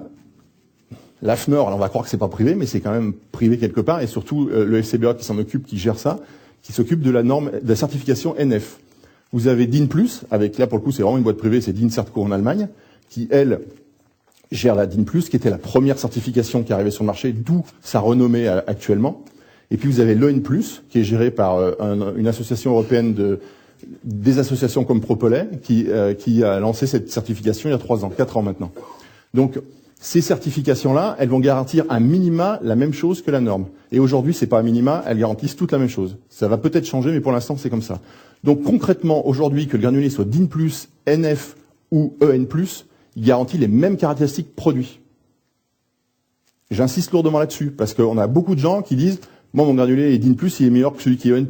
l'AFNOR, alors on va croire que c'est pas privé, mais c'est quand même privé quelque part, et surtout le FCBA qui s'en occupe, qui gère ça, qui s'occupe de la certification NF. Vous avez DIN+, avec là pour le coup c'est vraiment une boîte privée, c'est DIN Certco en Allemagne, qui elle gère la DIN+, qui était la première certification qui arrivait sur le marché, d'où sa renommée actuellement. Et puis vous avez l'EN+, qui est géré par une association européenne des associations comme Propolet, qui a lancé cette certification il y a 3 ans, 4 ans maintenant. Donc ces certifications-là, elles vont garantir un minima la même chose que la norme. Et aujourd'hui, c'est pas un minima, elles garantissent toute la même chose. Ça va peut-être changer, mais pour l'instant, c'est comme ça. Donc concrètement, aujourd'hui, que le granulé soit DIN+, NF ou EN+, il garantit les mêmes caractéristiques produits. J'insiste lourdement là-dessus, parce qu'on a beaucoup de gens qui disent « Moi, mon granulé est DIN+, il est meilleur que celui qui est EN+,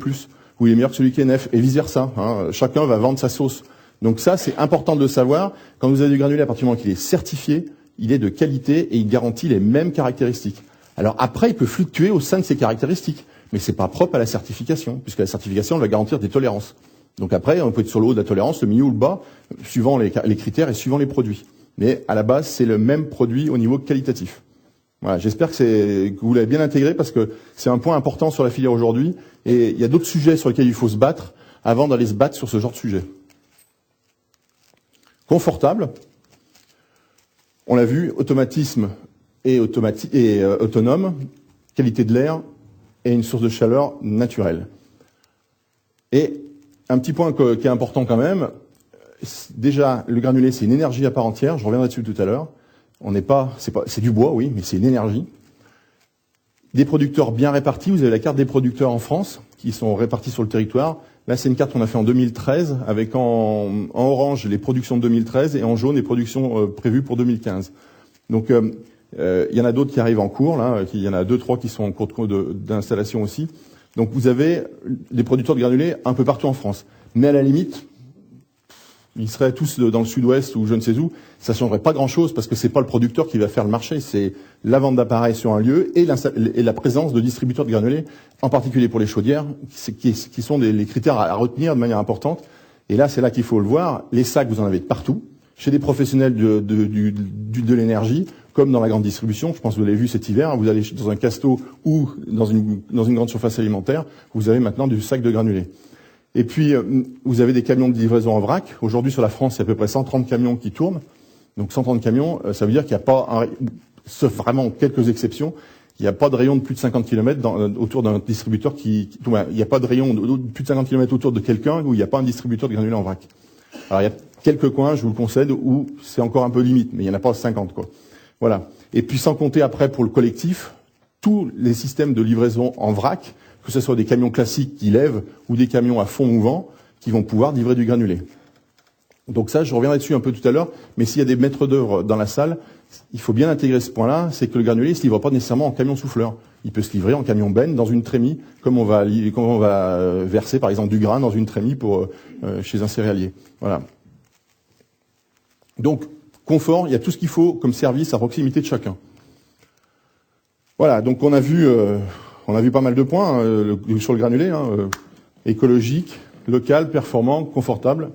ou il est meilleur que celui qui est NF », et vice-versa. Chacun va vendre sa sauce. Donc ça, c'est important de le savoir. Quand vous avez du granulé, à partir du moment qu'il est certifié, il est de qualité et il garantit les mêmes caractéristiques. Alors après, il peut fluctuer au sein de ces caractéristiques, mais c'est pas propre à la certification, puisque la certification elle va garantir des tolérances. Donc après, on peut être sur le haut de la tolérance, le milieu ou le bas, suivant les critères et suivant les produits. Mais à la base, c'est le même produit au niveau qualitatif. Voilà, j'espère que vous l'avez bien intégré, parce que c'est un point important sur la filière aujourd'hui, et il y a d'autres sujets sur lesquels il faut se battre avant d'aller se battre sur ce genre de sujet. Confortable. On l'a vu, automatisme et autonome, qualité de l'air et une source de chaleur naturelle. Et un petit point qui est important quand même, déjà le granulé c'est une énergie à part entière, je reviendrai dessus tout à l'heure. C'est du bois, oui, mais c'est une énergie. Des producteurs bien répartis, vous avez la carte des producteurs en France, qui sont répartis sur le territoire. Là, c'est une carte qu'on a fait en 2013, avec en orange les productions de 2013 et en jaune les productions prévues pour 2015. Donc, il y en a d'autres qui arrivent en cours, là. Il y en a 2-3 qui sont en cours d'installation aussi. Donc, vous avez des producteurs de granulés un peu partout en France. Mais à la limite, ils seraient tous dans le sud-ouest ou je ne sais où, ça changerait pas grand-chose parce que c'est pas le producteur qui va faire le marché, c'est la vente d'appareils sur un lieu et la présence de distributeurs de granulés, en particulier pour les chaudières, qui sont les critères à retenir de manière importante. Et là, c'est là qu'il faut le voir. Les sacs, vous en avez de partout, chez des professionnels de l'énergie, comme dans la grande distribution. Je pense que vous l'avez vu cet hiver, vous allez dans un casto ou dans une grande surface alimentaire, vous avez maintenant du sac de granulés. Et puis, vous avez des camions de livraison en vrac. Aujourd'hui, sur la France, il y a à peu près 130 camions qui tournent. Donc, 130 camions, ça veut dire qu'il n'y a pas, sauf vraiment quelques exceptions, il n'y a pas de rayon de plus de 50 km autour d'un distributeur il n'y a pas de rayon de plus de 50 km autour de quelqu'un où il n'y a pas un distributeur de granulés en vrac. Alors, il y a quelques coins, je vous le concède, où c'est encore un peu limite, mais il n'y en a pas 50, quoi. Voilà. Et puis, sans compter après, pour le collectif, tous les systèmes de livraison en vrac, que ce soit des camions classiques qui lèvent ou des camions à fond mouvant qui vont pouvoir livrer du granulé. Donc ça, je reviendrai dessus un peu tout à l'heure, mais s'il y a des maîtres d'œuvre dans la salle, il faut bien intégrer ce point-là, c'est que le granulé ne se livre pas nécessairement en camion souffleur. Il peut se livrer en camion benne dans une trémie, comme on va verser par exemple du grain dans une trémie chez un céréalier. Voilà. Donc, confort, il y a tout ce qu'il faut comme service à proximité de chacun. Voilà, donc on a vu pas mal de points sur le granulé, écologique, local, performant, confortable.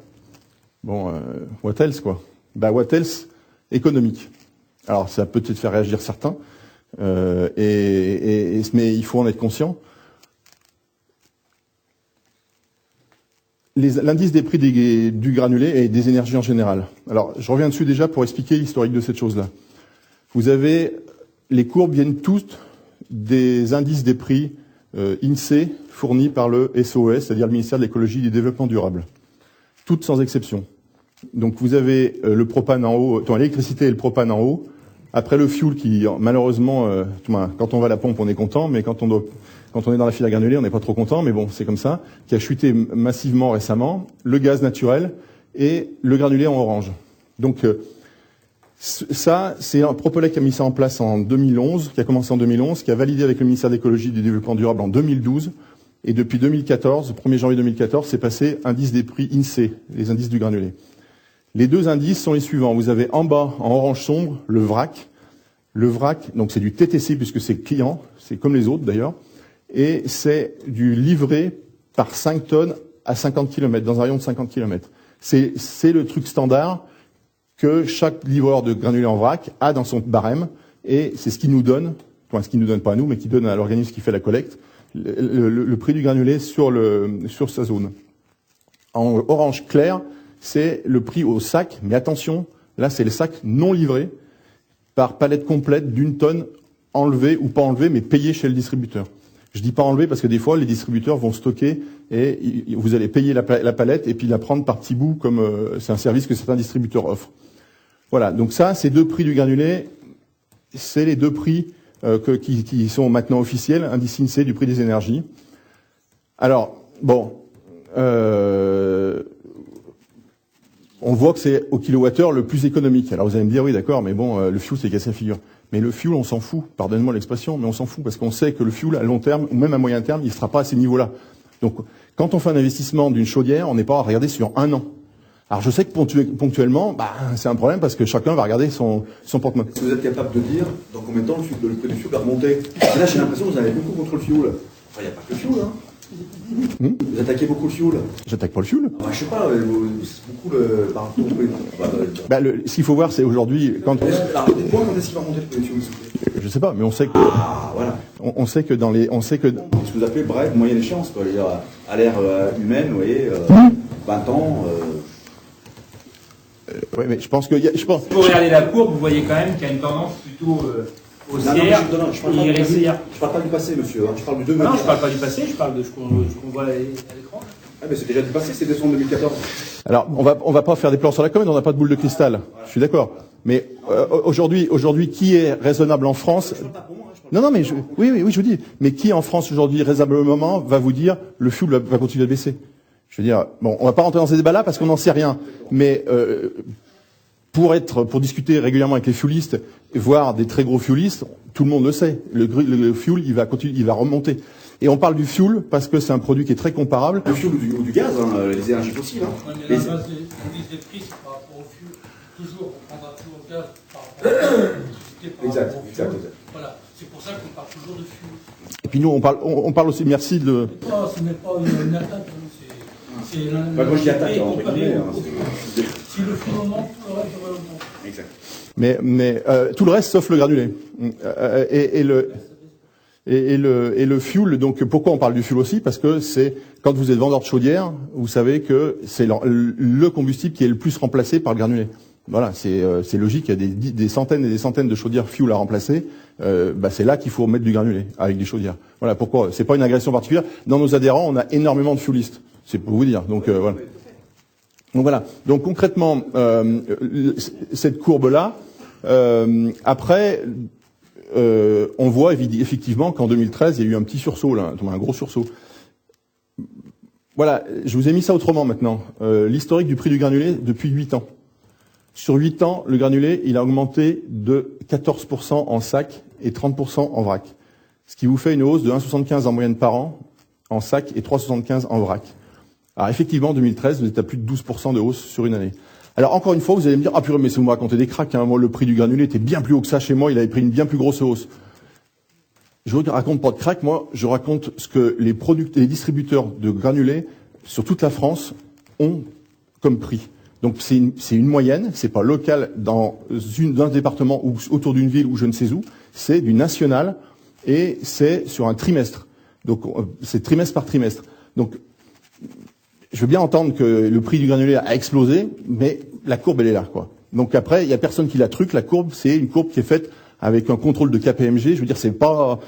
Bon, what else, quoi? Bah, what else? Économique. Alors, ça peut peut-être faire réagir certains, mais il faut en être conscient. L'indice des prix du granulé et des énergies en général. Alors, je reviens dessus déjà pour expliquer l'historique de cette chose-là. Vous avez, les courbes viennent toutes des indices des prix INSEE fournis par le SOS, c'est-à-dire le ministère de l'écologie et du développement durable. Toutes sans exception. Donc vous avez le propane en haut, l'électricité et le propane en haut. Après le fuel qui, malheureusement, quand on va à la pompe, on est content, mais quand on est dans la file à granulés, on n'est pas trop content, mais bon, c'est comme ça, qui a chuté massivement récemment. Le gaz naturel et le granulé en orange. Donc ça, c'est un Propelec qui a mis ça en place en 2011, qui a commencé en 2011, qui a validé avec le ministère de l'écologie et du développement durable en 2012. Et depuis 2014, le 1er janvier 2014, c'est passé indice des prix INSEE, les indices du granulé. Les deux indices sont les suivants. Vous avez en bas, en orange sombre, le vrac. Le vrac, donc c'est du TTC puisque c'est client, c'est comme les autres d'ailleurs. Et c'est du livré par 5 tonnes à 50 km, dans un rayon de 50 km. C'est le truc standard que chaque livreur de granulés en vrac a dans son barème. Et c'est ce qui nous donne, ce qui nous donne pas à nous, mais qui donne à l'organisme qui fait la collecte, le prix du granulé sur sa zone. En orange clair, c'est le prix au sac, mais attention, là c'est le sac non livré par palette complète d'une tonne enlevée ou pas enlevée, mais payée chez le distributeur. Je dis pas enlevée parce que des fois les distributeurs vont stocker et vous allez payer la palette et puis la prendre par petits bouts comme c'est un service que certains distributeurs offrent. Voilà, donc ça, ces deux prix du granulé, c'est les deux prix qui sont maintenant officiels, indice INSEE du prix des énergies. Alors, bon, on voit que c'est au kilowattheure le plus économique. Alors vous allez me dire, oui d'accord, mais bon, le fuel c'est cassé la figure. Mais le fuel, on s'en fout, pardonnez-moi l'expression, mais on s'en fout parce qu'on sait que le fuel à long terme, ou même à moyen terme, il ne sera pas à ces niveaux-là. Donc quand on fait un investissement d'une chaudière, on n'est pas à regarder sur un an. Alors je sais que ponctuellement, c'est un problème parce que chacun va regarder son porte-monnaie. Est-ce que vous êtes capable de dire dans combien de temps le prix du fuel va remonter? Là j'ai l'impression que vous avez beaucoup contre le fuel. Enfin, il n'y a pas que le fuel, hein. Vous attaquez beaucoup le fuel. J'attaque pas le fuel. Je sais pas, c'est beaucoup le... Ce qu'il faut voir, c'est aujourd'hui... Alors, dites-moi quand est-ce qu'il va remonter le prix du fuel, s'il vous plaît? Je sais pas, mais on sait que... Ah, voilà. On sait que dans les... On sait que... Ce que vous appelez, bref, moyenne échéance, quoi. À l'ère humaine, vous voyez, 20 ans... Oui, mais je pense que... Si vous regardez la courbe, vous voyez quand même qu'il y a une tendance plutôt... haussière, je parle pas du passé, monsieur. Je parle du 2014. Non, je parle pas du passé, je parle de ce qu'on voit à l'écran. Ah, mais c'est déjà du passé, c'est décembre 2014. Alors, on va pas faire des plans sur la commune, on n'a pas de boule de cristal. Je suis d'accord. Mais aujourd'hui, qui est raisonnable en France? Non, mais oui, je vous dis. Mais qui en France aujourd'hui raisonnablement va vous dire le fuel va continuer à baisser? Je veux dire, bon, on va pas rentrer dans ces débats-là parce qu'on n'en sait rien. Mais pour discuter régulièrement avec les fuelistes, voire des très gros fuelistes, tout le monde le sait. Le fuel, il va remonter. Et on parle du fuel parce que c'est un produit qui est très comparable. Le fioul ou du gaz, les énergies fossiles. Ouais, mais la base des prix, c'est par rapport au fuel. Toujours, on prendra toujours le gaz par rapport au fuel. Exact. Voilà, c'est pour ça qu'on parle toujours de fuel. Et puis nous, on parle aussi, merci de... Ce n'est pas une attaque, c'est Quand je dis attaque, en guillemets, si le fuel augmente, tout le reste va augmenter. Exact. Mais tout le reste sauf le granulé. Et le fuel, donc pourquoi on parle du fuel aussi? Parce que c'est, quand vous êtes vendeur de chaudière, vous savez que c'est le combustible qui est le plus remplacé par le granulé. Voilà, c'est logique, il y a des centaines et des centaines de chaudières fuel à remplacer. C'est là qu'il faut mettre du granulé, avec des chaudières. Voilà pourquoi. C'est pas une agression particulière. Dans nos adhérents, on a énormément de fuelistes. C'est pour vous dire. Donc voilà. Donc voilà. Donc concrètement, cette courbe-là, après, on voit effectivement qu'en 2013, il y a eu un petit sursaut, là, un gros sursaut. Voilà, je vous ai mis ça autrement maintenant. L'historique du prix du granulé depuis 8 ans. Sur 8 ans, le granulé, il a augmenté de 14% en sac et 30% en vrac. Ce qui vous fait une hausse de 1,75 en moyenne par an en sac et 3,75 en vrac. Alors effectivement, en 2013, vous êtes à plus de 12% de hausse sur une année. Alors encore une fois, vous allez me dire, ah purée, mais vous me racontez des cracks, hein. Moi, le prix du granulé était bien plus haut que ça chez moi, il avait pris une bien plus grosse hausse. Je ne raconte pas de crack, moi, je raconte ce que les distributeurs de granulés sur toute la France ont comme prix. Donc c'est une moyenne, c'est pas local dans un département ou autour d'une ville ou je ne sais où, c'est du national et c'est sur un trimestre. Donc c'est trimestre par trimestre. Donc je veux bien entendre que le prix du granulé a explosé, mais la courbe elle est là, quoi. Donc après il y a personne qui la truque, la courbe c'est une courbe qui est faite avec un contrôle de KPMG. Je veux dire c'est pas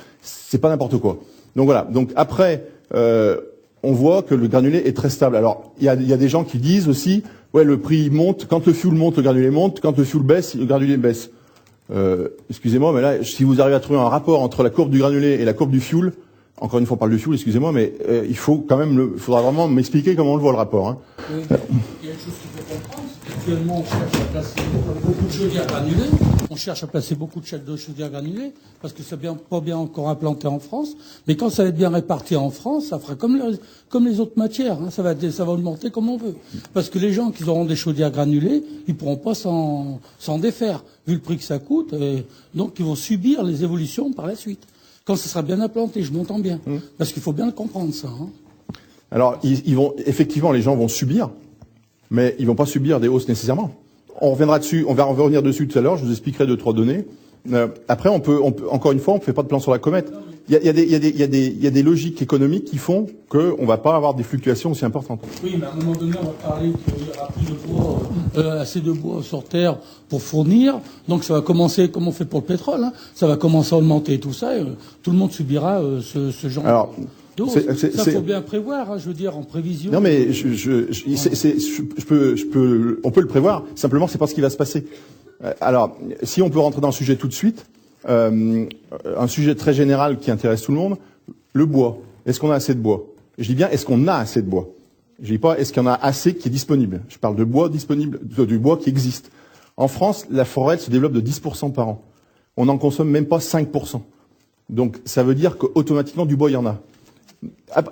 n'importe quoi. Donc voilà. Donc après on voit que le granulé est très stable. Alors il y a des gens qui disent aussi ouais, le prix monte. Quand le fuel monte, le granulé monte. Quand le fuel baisse, le granulé baisse. Excusez-moi, mais là, si vous arrivez à trouver un rapport entre la courbe du granulé et la courbe du fuel, encore une fois, on parle du fuel, excusez-moi, mais il faut quand même, faudra vraiment m'expliquer comment on le voit le rapport. Hein. Oui, il y a une chose qu'il faut comprendre, c'est qu'actuellement, on cherche à placer beaucoup de chaudières granulées. On cherche à placer beaucoup de chaudières granulées parce que c'est pas bien encore implanté en France. Mais quand ça va être bien réparti en France, ça fera comme les autres matières. Hein. Ça va augmenter comme on veut. Parce que les gens qui auront des chaudières granulées, ils pourront pas s'en défaire vu le prix que ça coûte. Donc, ils vont subir les évolutions par la suite. Quand ce sera bien implanté, je m'entends bien. Parce qu'il faut bien le comprendre, ça. Hein. Alors, effectivement, les gens vont subir, mais ils vont pas subir des hausses nécessairement. On reviendra dessus, on va revenir dessus tout à l'heure, je vous expliquerai 2-3 données. Après, on peut, encore une fois, on ne fait pas de plan sur la comète. Il y a des logiques économiques qui font qu'on va pas avoir des fluctuations aussi importantes. Oui, mais à un moment donné, on va parler qu'il y aura plus de bois, assez de bois sur Terre pour fournir. Donc ça va commencer, comme on fait pour le pétrole, hein, ça va commencer à augmenter tout ça. Et, tout le monde subira ce genre de hausse. Ça faut bien prévoir, hein, je veux dire, en prévision. Non, mais on peut le prévoir. Simplement, c'est pas ce qui va se passer. Alors, si on peut rentrer dans le sujet tout de suite. Un sujet très général qui intéresse tout le monde, le bois. Est-ce qu'on a assez de bois? Je dis bien, est-ce qu'on a assez de bois? Je dis pas, est-ce qu'il y en a assez qui est disponible? Je parle de bois disponible, du bois qui existe. En France, la forêt se développe de 10% par an. On n'en consomme même pas 5%. Donc, ça veut dire qu'automatiquement, du bois, il y en a.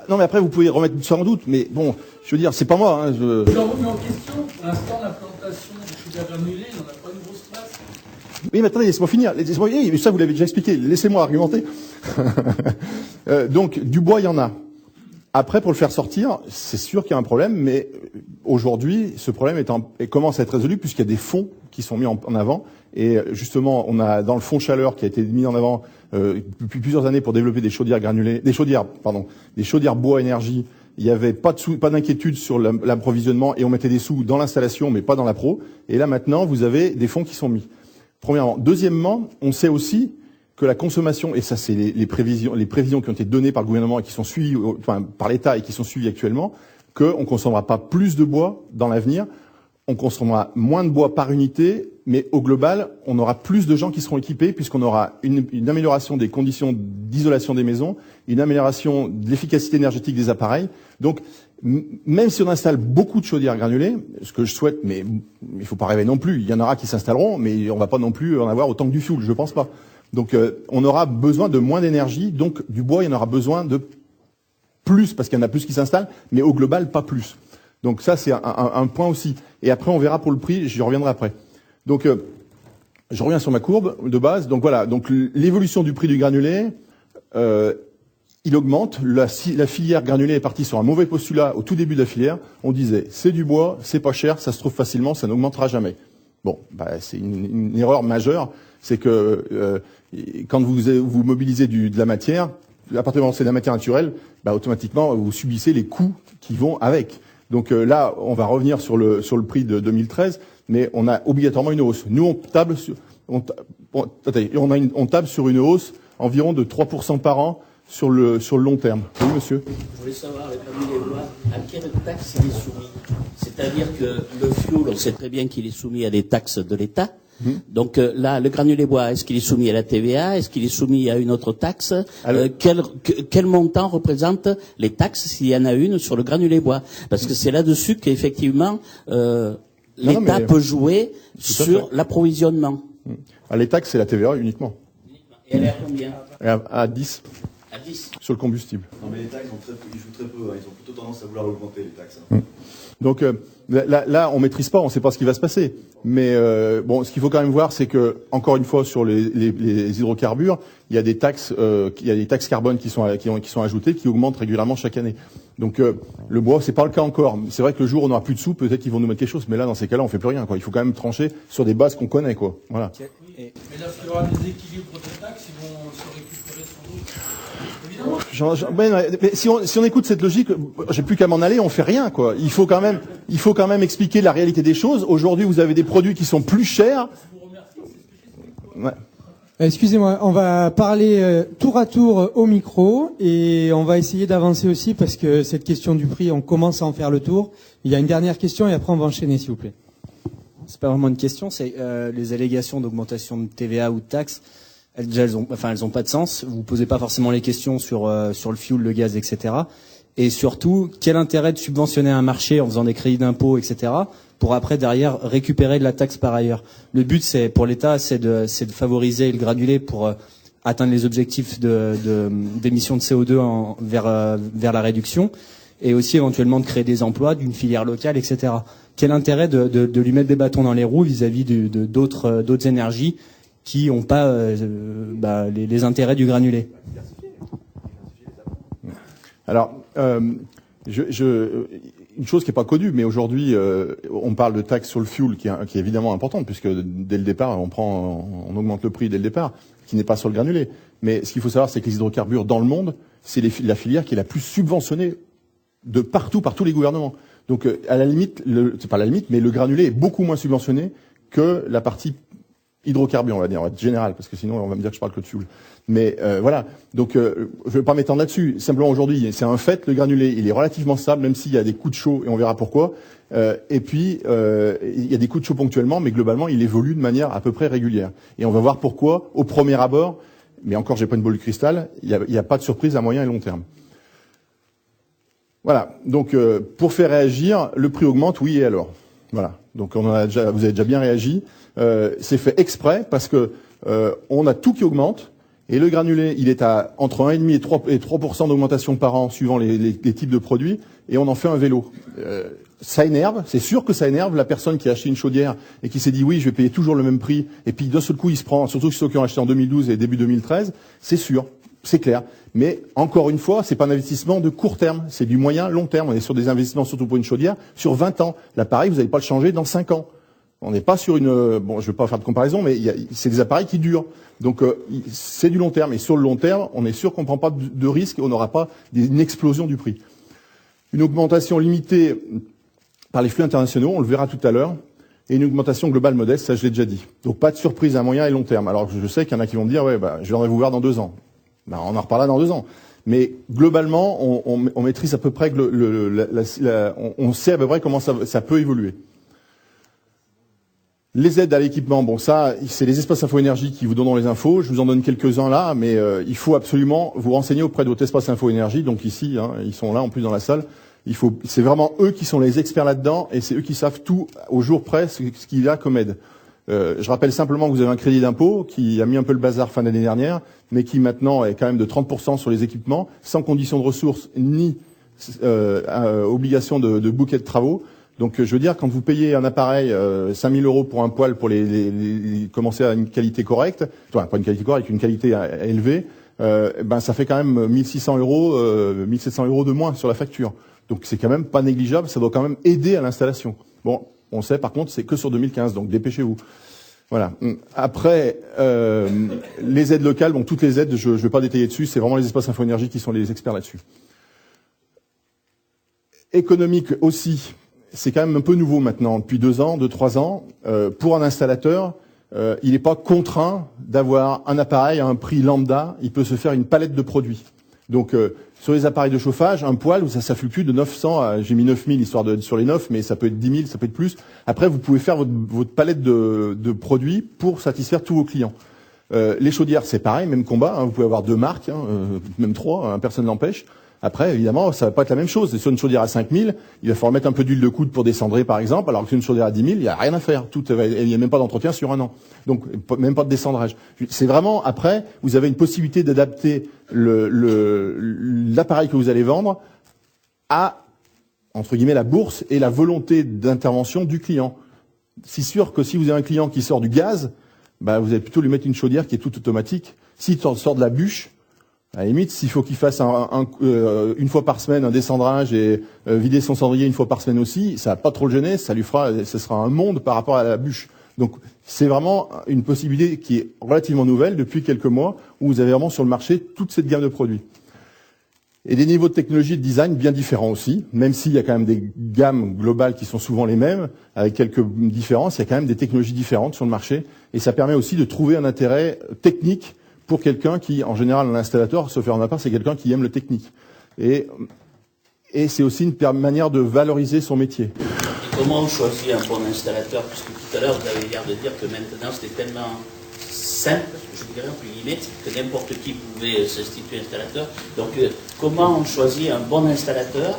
Non, mais après, vous pouvez remettre ça en doute, mais bon, je veux dire, c'est pas moi. Hein, Je remets en question. Pour l'instant, l'implantation des chaudières granulées, il n'en a pas une grosse place. Oui, mais attendez, laissez-moi finir. Ça, vous l'avez déjà expliqué. Laissez-moi argumenter. Donc, du bois, il y en a. Après, pour le faire sortir, c'est sûr qu'il y a un problème, mais aujourd'hui, ce problème commence à être résolu puisqu'il y a des fonds qui sont mis en avant. Et justement, on a dans le fonds chaleur qui a été mis en avant depuis plusieurs années pour développer des chaudières granulées, des chaudières bois énergie. Il n'y avait pas d'inquiétude sur l'approvisionnement et on mettait des sous dans l'installation, mais pas dans la pro. Et là, maintenant, vous avez des fonds qui sont mis. Premièrement. Deuxièmement, on sait aussi que la consommation, et ça c'est les prévisions qui ont été données par le gouvernement et qui sont suivies, par l'État et qui sont suivies actuellement, qu'on consommera pas plus de bois dans l'avenir, on consommera moins de bois par unité, mais au global, on aura plus de gens qui seront équipés puisqu'on aura une amélioration des conditions d'isolation des maisons, une amélioration de l'efficacité énergétique des appareils. Donc, même si on installe beaucoup de chaudières granulées, ce que je souhaite, mais il faut pas rêver non plus, il y en aura qui s'installeront, mais on va pas non plus en avoir autant que du fuel, je pense pas. Donc on aura besoin de moins d'énergie, donc du bois, il y en aura besoin de plus parce qu'il y en a plus qui s'installent, mais au global, pas plus. Donc ça, c'est un point aussi. Et après, on verra pour le prix, j'y reviendrai après. Donc, je reviens sur ma courbe de base. Donc voilà, donc l'évolution du prix du granulé, il augmente. La filière granulé est partie sur un mauvais postulat au tout début de la filière. On disait, c'est du bois, c'est pas cher, ça se trouve facilement, ça n'augmentera jamais. Bon, c'est une erreur majeure. C'est que quand vous mobilisez de la matière, à partir du moment où c'est de la matière naturelle, automatiquement, vous subissez les coûts qui vont avec. Donc là, on va revenir sur le prix de 2013, mais on a obligatoirement une hausse. Nous, on table sur une hausse environ de 3% par an sur le long terme. Oui, monsieur. Je voulais savoir, le granulé bois, à quelle taxe il est soumis? C'est-à-dire que le fioul, on sait très bien qu'il est soumis à des taxes de l'État. Donc là, le granulé bois, est-ce qu'il est soumis à la TVA? Est-ce qu'il est soumis à une autre taxe? Quel montant représente les taxes, s'il y en a une, sur le granulé bois? Parce que c'est là-dessus qu'effectivement l'État peut jouer sur l'approvisionnement. Les taxes, c'est la TVA uniquement. Et elle est à combien? À 10. À 10. Sur le combustible. Non, mais les taxes, ils jouent très peu. Ils ont plutôt tendance à vouloir augmenter, les taxes. Donc là, on maîtrise pas, on sait pas ce qui va se passer. Mais ce qu'il faut quand même voir, c'est que encore une fois, sur les hydrocarbures, il y a des taxes, carbone qui sont ajoutées, qui augmentent régulièrement chaque année. Donc le bois, c'est pas le cas encore. C'est vrai que le jour où on n'aura plus de sous, peut-être qu'ils vont nous mettre quelque chose. Mais là, dans ces cas-là, on fait plus rien, quoi. Il faut quand même trancher sur des bases qu'on connaît, quoi. Voilà. Mais là, s'il y aura des équilibres de taxes, ils vont se récupérer sans doute. Évidemment. Mais si on écoute cette logique, j'ai plus qu'à m'en aller, on fait rien, quoi. Il faut quand même expliquer la réalité des choses. Aujourd'hui, vous avez des produits qui sont plus chers. Ouais. Excusez-moi, on va parler tour à tour au micro et on va essayer d'avancer aussi parce que cette question du prix, on commence à en faire le tour. Il y a une dernière question et après on va enchaîner, s'il vous plaît. C'est pas vraiment une question, c'est les allégations d'augmentation de TVA ou de taxes. Elles ont pas de sens. Vous posez pas forcément les questions sur le fioul, le gaz, etc. Et surtout, quel intérêt de subventionner un marché en faisant des crédits d'impôt, etc. pour après derrière récupérer de la taxe par ailleurs. Le but, c'est pour l'État, c'est de favoriser le granulé pour atteindre les objectifs d'émissions de CO2 vers la réduction, et aussi éventuellement de créer des emplois, d'une filière locale, etc. Quel intérêt de lui mettre des bâtons dans les roues vis-à-vis d'autres énergies qui n'ont pas les intérêts du granulé? Alors, une chose qui n'est pas connue, mais aujourd'hui, on parle de taxe sur le fuel qui est évidemment importante, puisque dès le départ, on augmente le prix dès le départ, qui n'est pas sur le granulé. Mais ce qu'il faut savoir, c'est que les hydrocarbures dans le monde, c'est la filière qui est la plus subventionnée de partout, par tous les gouvernements. Donc, à la limite, c'est pas la limite, mais le granulé est beaucoup moins subventionné que la partie hydrocarbures, on va dire, général, parce que sinon on va me dire que je parle que de fuel. Mais voilà, donc je ne vais pas m'étendre là-dessus. Simplement aujourd'hui, c'est un fait, le granulé, il est relativement stable, même s'il y a des coups de chaud, et on verra pourquoi. Et puis, il y a des coups de chaud ponctuellement, mais globalement, il évolue de manière à peu près régulière. Et on va voir pourquoi, au premier abord, mais encore, j'ai pas une boule de cristal, il n'y a pas de surprise à moyen et long terme. Voilà, donc pour faire réagir, le prix augmente, oui et alors. Voilà, donc vous avez déjà bien réagi. C'est fait exprès parce que on a tout qui augmente et le granulé, il est à entre 1,5 et 3% d'augmentation par an suivant les types de produits et on en fait un vélo. Ça énerve, c'est sûr que ça énerve la personne qui a acheté une chaudière et qui s'est dit oui, je vais payer toujours le même prix et puis d'un seul coup il se prend, surtout ceux qui ont acheté en 2012 et début 2013, c'est sûr, c'est clair. Mais encore une fois, c'est pas un investissement de court terme, c'est du moyen long terme. On est sur des investissements surtout pour une chaudière sur 20 ans. L'appareil, vous n'allez pas le changer dans 5 ans. On n'est pas sur bon, je vais pas faire de comparaison, mais c'est des appareils qui durent. Donc c'est du long terme. Et sur le long terme, on est sûr qu'on ne prend pas de risque et on n'aura pas une explosion du prix. Une augmentation limitée par les flux internationaux, on le verra tout à l'heure, et une augmentation globale modeste, ça je l'ai déjà dit. Donc pas de surprise à moyen et long terme. Alors je sais qu'il y en a qui vont me dire, ouais, je viendrai vous voir dans 2 ans. On en reparlera dans 2 ans. Mais globalement, on maîtrise à peu près, on sait à peu près comment ça peut évoluer. Les aides à l'équipement, bon ça, c'est les espaces Info Énergie qui vous donnent les infos. Je vous en donne quelques-uns là, mais il faut absolument vous renseigner auprès de votre espace Info Énergie. Donc ici, ils sont là en plus dans la salle. C'est vraiment eux qui sont les experts là-dedans et c'est eux qui savent tout au jour près ce qu'il y a comme aide. Je rappelle simplement que vous avez un crédit d'impôt qui a mis un peu le bazar fin d'année dernière, mais qui maintenant est quand même de 30% sur les équipements, sans condition de ressources ni obligation de bouquet de travaux. Donc je veux dire, quand vous payez un appareil 5 000 € pour un poêle pour les commencer à une qualité correcte, enfin pas une qualité correcte, une qualité élevée, ben ça fait quand même 1 600 €, 1 700 € de moins sur la facture. Donc c'est quand même pas négligeable, ça doit quand même aider à l'installation. Bon, on sait par contre c'est que sur 2015, donc dépêchez-vous. Voilà. Après, les aides locales, bon toutes les aides, je ne vais pas détailler dessus, c'est vraiment les espaces Info-Énergie qui sont les experts là-dessus. Économique aussi, c'est quand même un peu nouveau maintenant, depuis 2 ans, 2-3 ans. Pour un installateur, il n'est pas contraint d'avoir un appareil à un prix lambda, il peut se faire une palette de produits. Donc sur les appareils de chauffage, un poêle où ça fluctue de 900 à, j'ai mis 9000 histoire de sur les 9, mais ça peut être 10 000, ça peut être plus. Après, vous pouvez faire votre palette de produits pour satisfaire tous vos clients. Les chaudières, c'est pareil, même combat. Vous pouvez avoir 2 marques, même 3, personne n'empêche. Après, évidemment, ça va pas être la même chose. Sur une chaudière à 5000, il va falloir mettre un peu d'huile de coude pour descendrer, par exemple, alors que sur une chaudière à 10 000, il n'y a rien à faire. Il n'y a même pas d'entretien sur 1 an. Donc, même pas de descendrage. C'est vraiment, après, vous avez une possibilité d'adapter l'appareil que vous allez vendre à, entre guillemets, la bourse et la volonté d'intervention du client. C'est sûr que si vous avez un client qui sort du gaz, bah, vous allez plutôt lui mettre une chaudière qui est toute automatique. S'il sort de la bûche, à la limite, s'il faut qu'il fasse une fois par semaine un descendrage et vider son cendrier une fois par semaine aussi, ça va pas trop le gêner, ce sera un monde par rapport à la bûche. Donc c'est vraiment une possibilité qui est relativement nouvelle depuis quelques mois, où vous avez vraiment sur le marché toute cette gamme de produits. Et des niveaux de technologie et de design bien différents aussi, même s'il y a quand même des gammes globales qui sont souvent les mêmes, avec quelques différences, il y a quand même des technologies différentes sur le marché, et ça permet aussi de trouver un intérêt technique pour quelqu'un qui, en général, un installateur, sauf erreur de ma part, c'est quelqu'un qui aime le technique. Et c'est aussi une manière de valoriser son métier. Et comment on choisit un bon installateur? Puisque tout à l'heure, vous avez l'air de dire que maintenant, c'était tellement simple, je dirais entre guillemets, que n'importe qui pouvait s'instituer installateur. Donc, comment on choisit un bon installateur?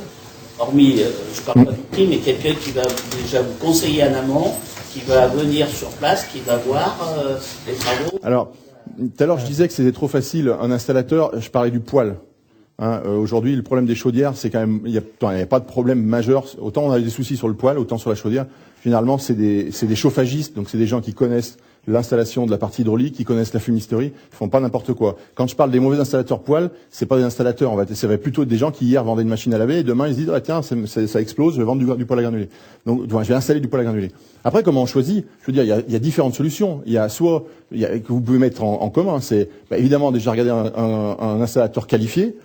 Hormis, je parle pas du prix, mais quelqu'un qui va déjà vous conseiller en amont, qui va venir sur place, qui va voir les travaux. Alors, tout à l'heure, je disais que c'était trop facile. Un installateur, je parlais du poêle. Aujourd'hui, le problème des chaudières, c'est quand même, il n'y a pas de problème majeur. Autant on a des soucis sur le poêle, autant sur la chaudière. Généralement, c'est des chauffagistes, donc c'est des gens qui connaissent l'installation de la partie hydraulique, qui connaissent la fumisterie, ils font pas n'importe quoi. Quand je parle des mauvais installateurs poêle, c'est pas des installateurs, ça va plutôt des gens qui hier vendaient une machine à laver et demain ils se disent tiens ça explose, je vais vendre du poêle à granuler. Donc je vais installer du poêle à granuler. Après comment on choisit? Je veux dire il y a différentes solutions. Il y a que vous pouvez mettre en commun, c'est évidemment déjà regarder un installateur qualifié.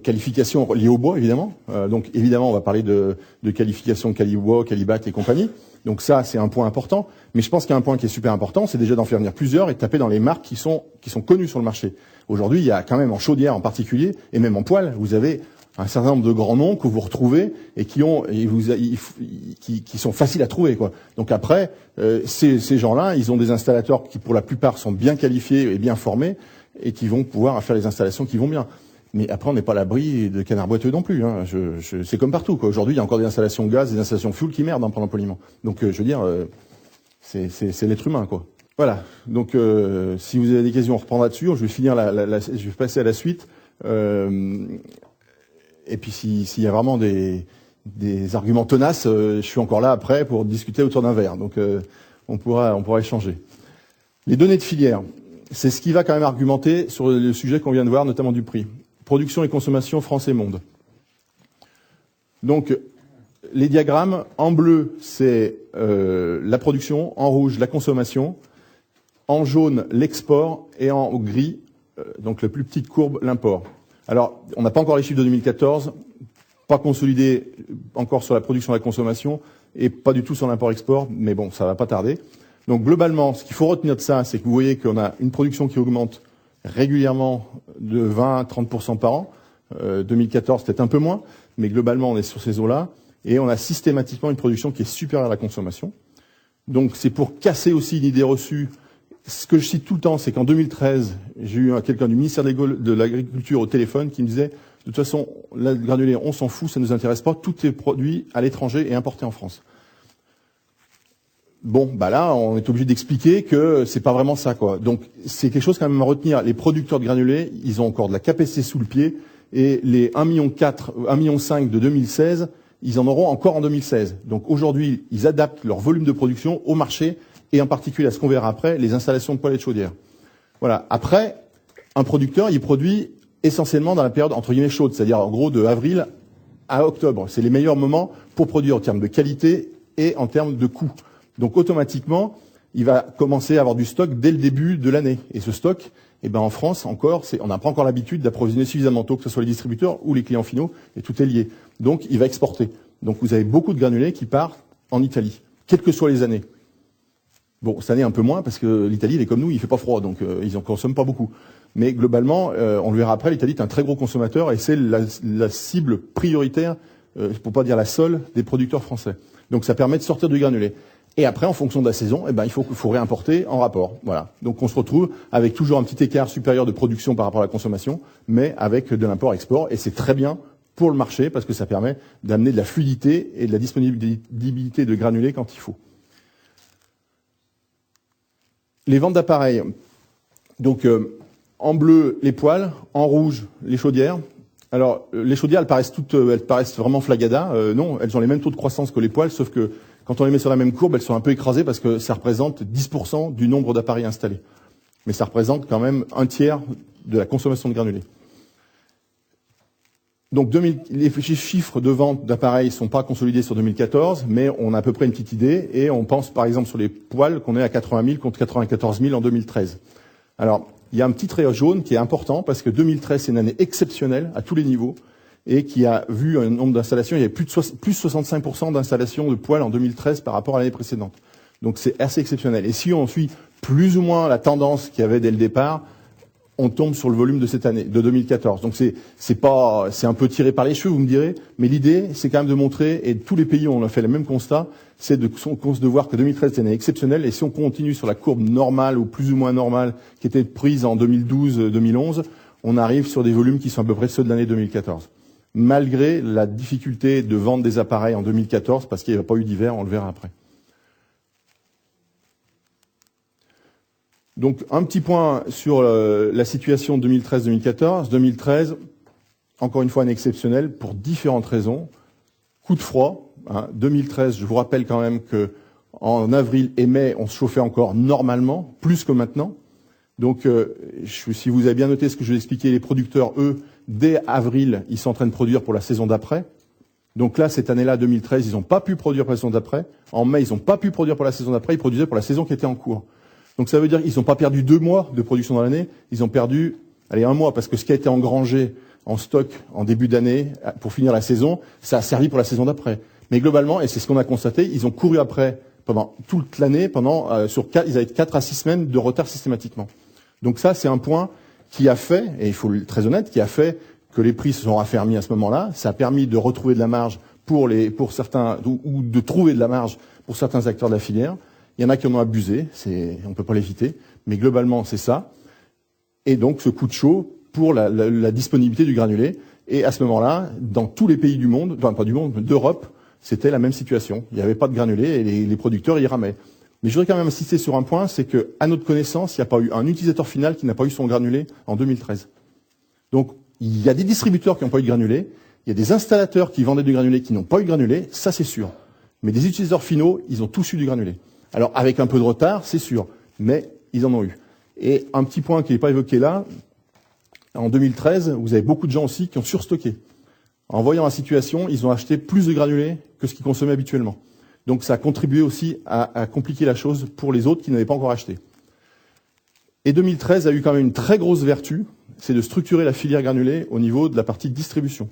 Qualification liée au bois évidemment. Donc évidemment on va parler de qualification Calibois, Calibat et compagnie. Donc ça c'est un point important. Mais je pense qu'il y a un point qui est super important, c'est déjà d'en faire venir plusieurs et de taper dans les marques qui sont connues sur le marché. Aujourd'hui il y a quand même en chaudière en particulier et même en poêle, vous avez un certain nombre de grands noms que vous retrouvez et qui sont faciles à trouver quoi. Donc après ces gens-là ils ont des installateurs qui pour la plupart sont bien qualifiés et bien formés et qui vont pouvoir faire les installations qui vont bien. Mais après, on n'est pas à l'abri de canards boiteux non plus. C'est comme partout, quoi. Aujourd'hui, il y a encore des installations gaz, des installations fuel qui merdent pendant le poliment. Donc, je veux dire, c'est l'être humain, quoi. Voilà. Donc, si vous avez des questions, on reprendra dessus. Je vais finir je vais passer à la suite. Et puis, s'il y a vraiment des arguments tenaces, je suis encore là après pour discuter autour d'un verre. Donc, on pourra échanger. Les données de filière, c'est ce qui va quand même argumenter sur le sujet qu'on vient de voir, notamment du prix. Production et consommation France et monde. Donc, les diagrammes, en bleu, c'est la production, en rouge, la consommation, en jaune, l'export, et en gris, donc la plus petite courbe, l'import. Alors, on n'a pas encore les chiffres de 2014, pas consolidé encore sur la production et la consommation, et pas du tout sur l'import-export, mais bon, ça va pas tarder. Donc, globalement, ce qu'il faut retenir de ça, c'est que vous voyez qu'on a une production qui augmente régulièrement de 20 à 30% par an. 2014, peut-être un peu moins, mais globalement, on est sur ces eaux-là. Et on a systématiquement une production qui est supérieure à la consommation. Donc, c'est pour casser aussi une idée reçue. Ce que je cite tout le temps, c'est qu'en 2013, j'ai eu quelqu'un du ministère de l'Agriculture au téléphone qui me disait de toute façon, le granulé, on s'en fout, ça ne nous intéresse pas, tout est produit à l'étranger et importé en France. Bon, bah là, on est obligé d'expliquer que c'est pas vraiment ça, quoi. Donc, c'est quelque chose quand même à retenir. Les producteurs de granulés, ils ont encore de la capacité sous le pied, et les 1,4 million, 1,5 million de 2016, ils en auront encore en 2016. Donc, aujourd'hui, ils adaptent leur volume de production au marché, et en particulier à ce qu'on verra après, les installations de poêles et de chaudières. Voilà. Après, un producteur, il produit essentiellement dans la période, entre guillemets, chaude, c'est-à-dire, en gros, de avril à octobre. C'est les meilleurs moments pour produire en termes de qualité et en termes de coût. Donc automatiquement, il va commencer à avoir du stock dès le début de l'année. Et ce stock, en France encore, on n'a pas encore l'habitude d'approvisionner suffisamment tôt, que ce soit les distributeurs ou les clients finaux, et tout est lié. Donc il va exporter. Donc vous avez beaucoup de granulés qui partent en Italie, quelles que soient les années. Bon, cette année un peu moins, parce que l'Italie, elle est comme nous, il fait pas froid, donc ils en consomment pas beaucoup. Mais globalement, on le verra après, l'Italie est un très gros consommateur, et c'est la cible prioritaire, pour pas dire la seule, des producteurs français. Donc ça permet de sortir du granulé. Et après, en fonction de la saison, il faut réimporter en rapport. Voilà. Donc on se retrouve avec toujours un petit écart supérieur de production par rapport à la consommation, mais avec de l'import-export. Et c'est très bien pour le marché parce que ça permet d'amener de la fluidité et de la disponibilité de granulés quand il faut. Les ventes d'appareils. Donc en bleu, les poêles, en rouge, les chaudières. Alors les chaudières, elles paraissent vraiment flagada. Non, elles ont les mêmes taux de croissance que les poêles, sauf que quand on les met sur la même courbe, elles sont un peu écrasées parce que ça représente 10% du nombre d'appareils installés. Mais ça représente quand même un tiers de la consommation de granulés. Donc les chiffres de vente d'appareils ne sont pas consolidés sur 2014, mais on a à peu près une petite idée. Et on pense par exemple sur les poêles qu'on est à 80 000 contre 94 000 en 2013. Alors, il y a un petit trait jaune qui est important parce que 2013, c'est une année exceptionnelle à tous les niveaux. Et qui a vu un nombre d'installations, il y avait plus 65% d'installations de poêles en 2013 par rapport à l'année précédente. Donc c'est assez exceptionnel. Et si on suit plus ou moins la tendance qu'il y avait dès le départ, on tombe sur le volume de cette année, de 2014. Donc c'est un peu tiré par les cheveux, vous me direz, mais l'idée, c'est quand même de montrer, et tous les pays ont fait le même constat, c'est de voir que 2013 c'est une année exceptionnelle, et si on continue sur la courbe normale ou plus ou moins normale qui était prise en 2012-2011, on arrive sur des volumes qui sont à peu près ceux de l'année 2014. Malgré la difficulté de vendre des appareils en 2014, parce qu'il n'y a pas eu d'hiver, on le verra après. Donc, un petit point sur la situation 2013-2014. 2013, encore une fois, année exceptionnelle pour différentes raisons. Coup de froid. 2013, je vous rappelle quand même que en avril et mai, on se chauffait encore normalement, plus que maintenant. Donc, si vous avez bien noté ce que je vais expliquer, les producteurs, eux, dès avril, ils sont en train de produire pour la saison d'après. Donc là, cette année-là, 2013, ils n'ont pas pu produire pour la saison d'après. En mai, ils n'ont pas pu produire pour la saison d'après. Ils produisaient pour la saison qui était en cours. Donc ça veut dire qu'ils n'ont pas perdu 2 mois de production dans l'année. Ils ont perdu, 1 mois, parce que ce qui a été engrangé en stock en début d'année pour finir la saison, ça a servi pour la saison d'après. Mais globalement, et c'est ce qu'on a constaté, ils ont couru après pendant toute l'année, ils avaient 4 à 6 semaines de retard systématiquement. Donc ça, c'est un point qui a fait, et il faut être très honnête, qui a fait que les prix se sont raffermis à ce moment-là. Ça a permis de retrouver de la marge pour certains, ou de trouver de la marge pour certains acteurs de la filière. Il y en a qui en ont abusé, on ne peut pas l'éviter, mais globalement, c'est ça. Et donc, ce coup de chaud pour la disponibilité du granulé. Et à ce moment-là, dans tous les pays du monde, enfin pas du monde, d'Europe, c'était la même situation. Il n'y avait pas de granulé et les producteurs y ramaient. Mais je voudrais quand même insister sur un point, c'est que, à notre connaissance, il n'y a pas eu un utilisateur final qui n'a pas eu son granulé en 2013. Donc, il y a des distributeurs qui n'ont pas eu de granulé, il y a des installateurs qui vendaient du granulé qui n'ont pas eu de granulé, ça c'est sûr. Mais des utilisateurs finaux, ils ont tous eu du granulé. Alors, avec un peu de retard, c'est sûr, mais ils en ont eu. Et un petit point qui n'est pas évoqué là, en 2013, vous avez beaucoup de gens aussi qui ont surstocké. En voyant la situation, ils ont acheté plus de granulés que ce qu'ils consommaient habituellement. Donc ça a contribué aussi à compliquer la chose pour les autres qui n'avaient pas encore acheté. Et 2013 a eu quand même une très grosse vertu, c'est de structurer la filière granulée au niveau de la partie distribution.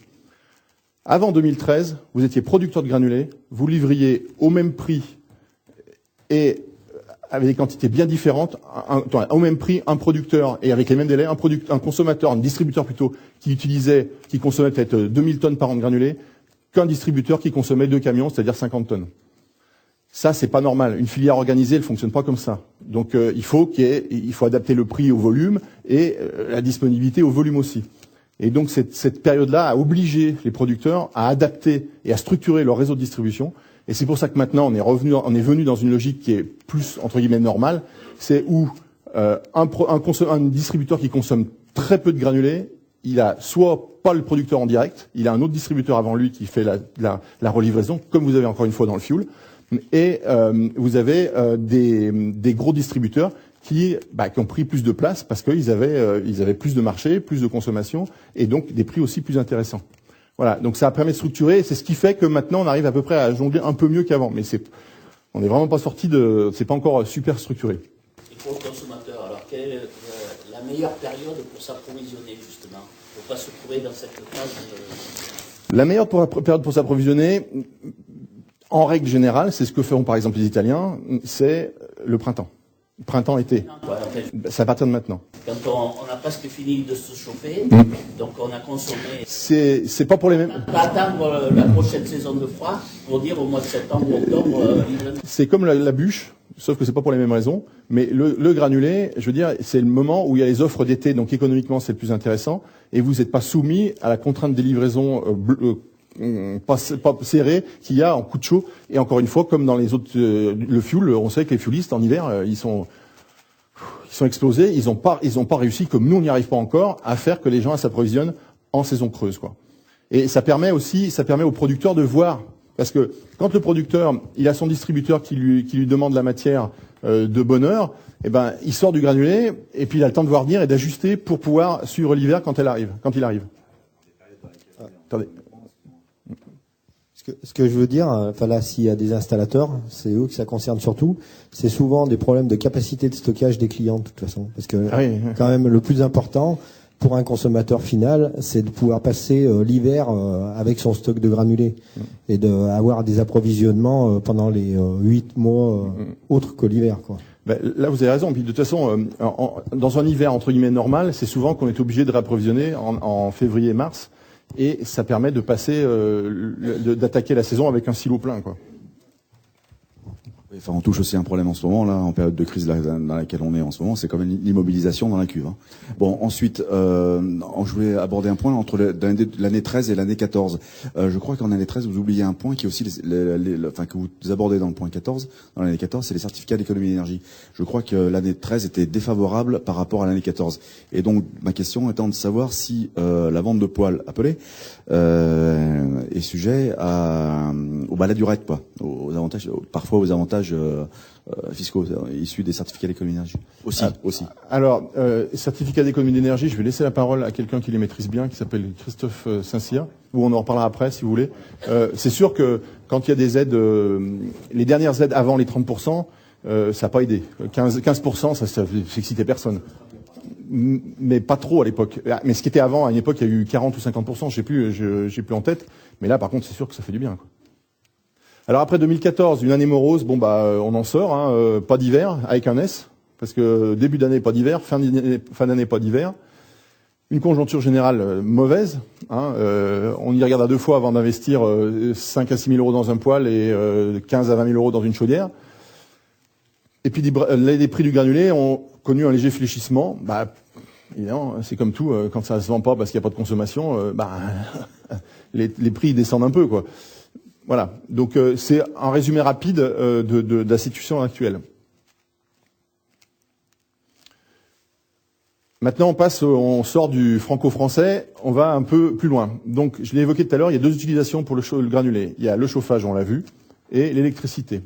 Avant 2013, vous étiez producteur de granulés, vous livriez au même prix et avec des quantités bien différentes, au même prix, un producteur, et avec les mêmes délais, un consommateur, un distributeur plutôt, qui consommait peut-être 2000 tonnes par an de granulés, qu'un distributeur qui consommait 2 camions, c'est-à-dire 50 tonnes. Ça, c'est pas normal. Une filière organisée, elle fonctionne pas comme ça. Donc, il faut adapter le prix au volume et la disponibilité au volume aussi. Et donc cette période-là a obligé les producteurs à adapter et à structurer leur réseau de distribution. Et c'est pour ça que maintenant on est venu dans une logique qui est plus entre guillemets normale, c'est où un distributeur qui consomme très peu de granulés, il a soit pas le producteur en direct, il a un autre distributeur avant lui qui fait la relivraison, comme vous avez encore une fois dans le fuel, et vous avez des gros distributeurs qui ont pris plus de place parce qu'ils avaient plus de marché, plus de consommation, et donc des prix aussi plus intéressants. Voilà, donc ça permet de structurer, et c'est ce qui fait que maintenant on arrive à peu près à jongler un peu mieux qu'avant, mais on n'est vraiment pas sorti c'est pas encore super structuré. Et pour le consommateur, alors quelle est la meilleure période pour s'approvisionner justement, pour pas se trouver dans cette phase La meilleure période pour s'approvisionner, en règle générale, c'est ce que feront par exemple les Italiens, c'est le printemps. Printemps-été. C'est à partir de maintenant. Quand on a presque fini de se chauffer, donc on a consommé. C'est pas pour les mêmes. Pas attendre la prochaine saison de froid pour dire au mois de septembre ou octobre. C'est comme la bûche, sauf que c'est pas pour les mêmes raisons. Mais le granulé, je veux dire, c'est le moment où il y a les offres d'été, donc économiquement c'est le plus intéressant, et vous n'êtes pas soumis à la contrainte des livraisons pas serré qu'il y a en coup de chaud. Et encore une fois, comme dans les autres, le fuel, on sait que les fuelistes en hiver, ils sont explosés. Ils ont pas réussi, comme nous on n'y arrive pas encore, à faire que les gens s'approvisionnent en saison creuse, quoi. Et ça permet aux producteurs de voir, parce que quand le producteur, il a son distributeur qui lui demande la matière de bonne heure, eh ben il sort du granulé et puis il a le temps de voir venir et d'ajuster pour pouvoir suivre l'hiver quand il arrive. Attendez. Ce que je veux dire, enfin là, s'il y a des installateurs, c'est eux que ça concerne surtout. C'est souvent des problèmes de capacité de stockage des clients, de toute façon, parce que quand même le plus important pour un consommateur final, c'est de pouvoir passer l'hiver avec son stock de granulés et d'avoir des approvisionnements pendant les 8 mois autres que l'hiver, quoi. Ben, là, vous avez raison. Puis de toute façon, dans un hiver entre guillemets normal, c'est souvent qu'on est obligé de réapprovisionner en février-mars. Et ça permet de passer, d'attaquer la saison avec un silo plein, quoi. Enfin, on touche aussi un problème en ce moment, là, en période de crise dans laquelle on est en ce moment, c'est quand même l'immobilisation dans la cuve. Hein. Bon, ensuite, je voulais aborder un point entre l'année 13 et l'année 14. Je crois qu'en année 13, vous oubliez un point qui est aussi, que vous abordez dans le point 14, dans l'année 14, c'est les certificats d'économie d'énergie. Je crois que l'année 13 était défavorable par rapport à l'année 14. Et donc, ma question étant de savoir si la vente de poêles appelée est sujet au balai du REC, quoi, aux avantages, parfois aux avantages fiscaux issus des certificats d'économie d'énergie. Aussi. Alors, certificats d'économie d'énergie, je vais laisser la parole à quelqu'un qui les maîtrise bien, qui s'appelle Christophe Saint-Cyr, où on en reparlera après, si vous voulez. C'est sûr que quand il y a des aides, les dernières aides avant les 30%, ça n'a pas aidé. 15%, ça n'excitait personne. Mais pas trop à l'époque. Mais ce qui était avant, à une époque, il y a eu 40 ou 50%, j'ai plus en tête. Mais là, par contre, c'est sûr que ça fait du bien, quoi. Alors après 2014, une année morose, on en sort, hein, pas d'hiver, avec un S, parce que début d'année pas d'hiver, fin d'année pas d'hiver. Une conjoncture générale mauvaise, hein, on y regarde à deux fois avant d'investir 5 à 6 000 euros dans un poêle et 15 à 20 000 euros dans une chaudière. Et puis les prix du granulé ont connu un léger fléchissement. Évidemment, c'est comme tout, quand ça se vend pas parce qu'il n'y a pas de consommation, les prix descendent un peu, quoi. Voilà. Donc c'est un résumé rapide de la situation actuelle. Maintenant, on sort du franco-français, on va un peu plus loin. Donc, je l'ai évoqué tout à l'heure, il y a deux utilisations pour le granulé. Il y a le chauffage, on l'a vu, et l'électricité.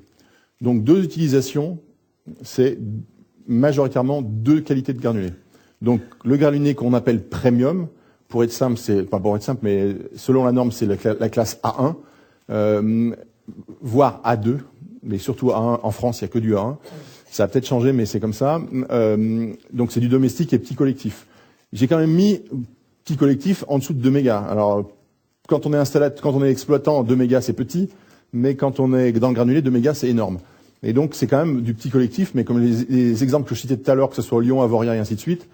Donc, deux utilisations, c'est majoritairement deux qualités de granulé. Donc, le granulé qu'on appelle premium, pour être simple, mais selon la norme, c'est la classe A1. Voire A2, mais surtout A1. En France, il n'y a que du A1. Ça a peut-être changé, mais c'est comme ça. Donc c'est du domestique et petit collectif. J'ai quand même mis petit collectif en dessous de 2 mégas. Alors, quand on est exploitant, 2 mégas c'est petit, mais quand on est dans le granulé, 2 mégas c'est énorme. Et donc c'est quand même du petit collectif, mais comme les exemples que je citais tout à l'heure, que ce soit Lyon, Avoria et ainsi de suite,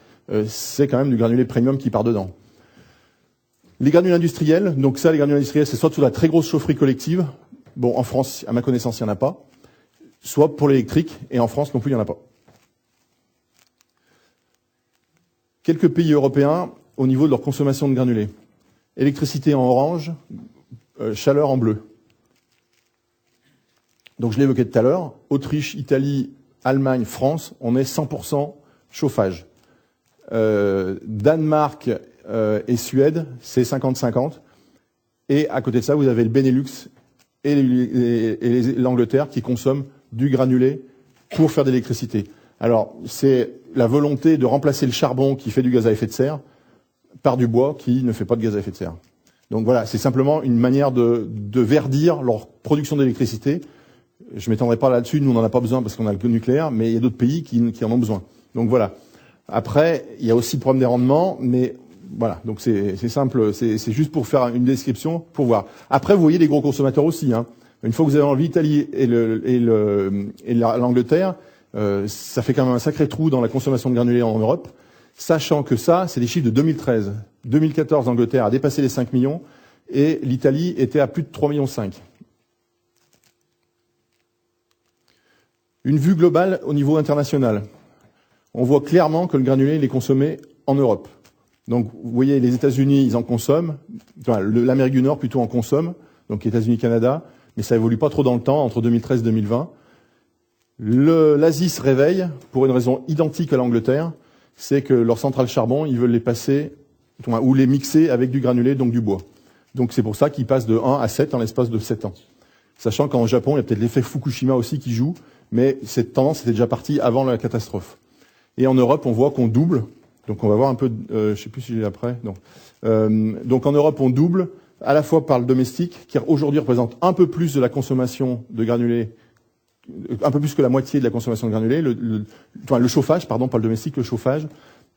c'est quand même du granulé premium qui part dedans. Les granulés industriels, donc ça, les granulés industriels, c'est soit sous la très grosse chaufferie collective. Bon, en France, à ma connaissance, il n'y en a pas. Soit pour l'électrique, et en France non plus, il n'y en a pas. Quelques pays européens au niveau de leur consommation de granulés. Électricité en orange, chaleur en bleu. Donc je l'ai évoqué tout à l'heure, Autriche, Italie, Allemagne, France, on est 100% chauffage. Danemark et Suède, c'est 50-50. Et à côté de ça, vous avez le Benelux et l'Angleterre qui consomment du granulé pour faire de l'électricité. Alors, c'est la volonté de remplacer le charbon qui fait du gaz à effet de serre par du bois qui ne fait pas de gaz à effet de serre. Donc voilà, c'est simplement une manière de verdir leur production d'électricité. Je m'étendrai pas là-dessus, nous on n'en a pas besoin parce qu'on a le nucléaire, mais il y a d'autres pays qui en ont besoin. Donc voilà. Après, il y a aussi le problème des rendements, mais voilà, donc c'est simple, c'est juste pour faire une description, pour voir. Après, vous voyez les gros consommateurs aussi. Hein. Une fois que vous avez enlevé l'Italie et l'Angleterre, ça fait quand même un sacré trou dans la consommation de granulés en Europe, sachant que ça, c'est des chiffres de 2013. 2014, l'Angleterre a dépassé les 5 millions et l'Italie était à plus de 3,5 millions. Une vue globale au niveau international. On voit clairement que le granulé il est consommé en Europe. Donc, vous voyez, les États-Unis, ils en consomment. Enfin, l'Amérique du Nord, plutôt, en consomme. Donc, États-Unis, Canada. Mais ça évolue pas trop dans le temps, entre 2013 et 2020. L'Asie se réveille pour une raison identique à l'Angleterre. C'est que leurs centrales charbon, ils veulent les passer, ou les mixer avec du granulé, donc du bois. Donc, c'est pour ça qu'ils passent de 1 à 7 en l'espace de 7 ans. Sachant qu'en Japon, il y a peut-être l'effet Fukushima aussi qui joue. Mais cette tendance était déjà partie avant la catastrophe. Et en Europe, on voit qu'on double. Donc on va voir un peu, je sais plus si j'ai après. Non. Donc en Europe, on double à la fois par le domestique, qui aujourd'hui représente un peu plus de la consommation de granulés, un peu plus que la moitié de la consommation de granulés. Le chauffage, pardon, pas le domestique, le chauffage.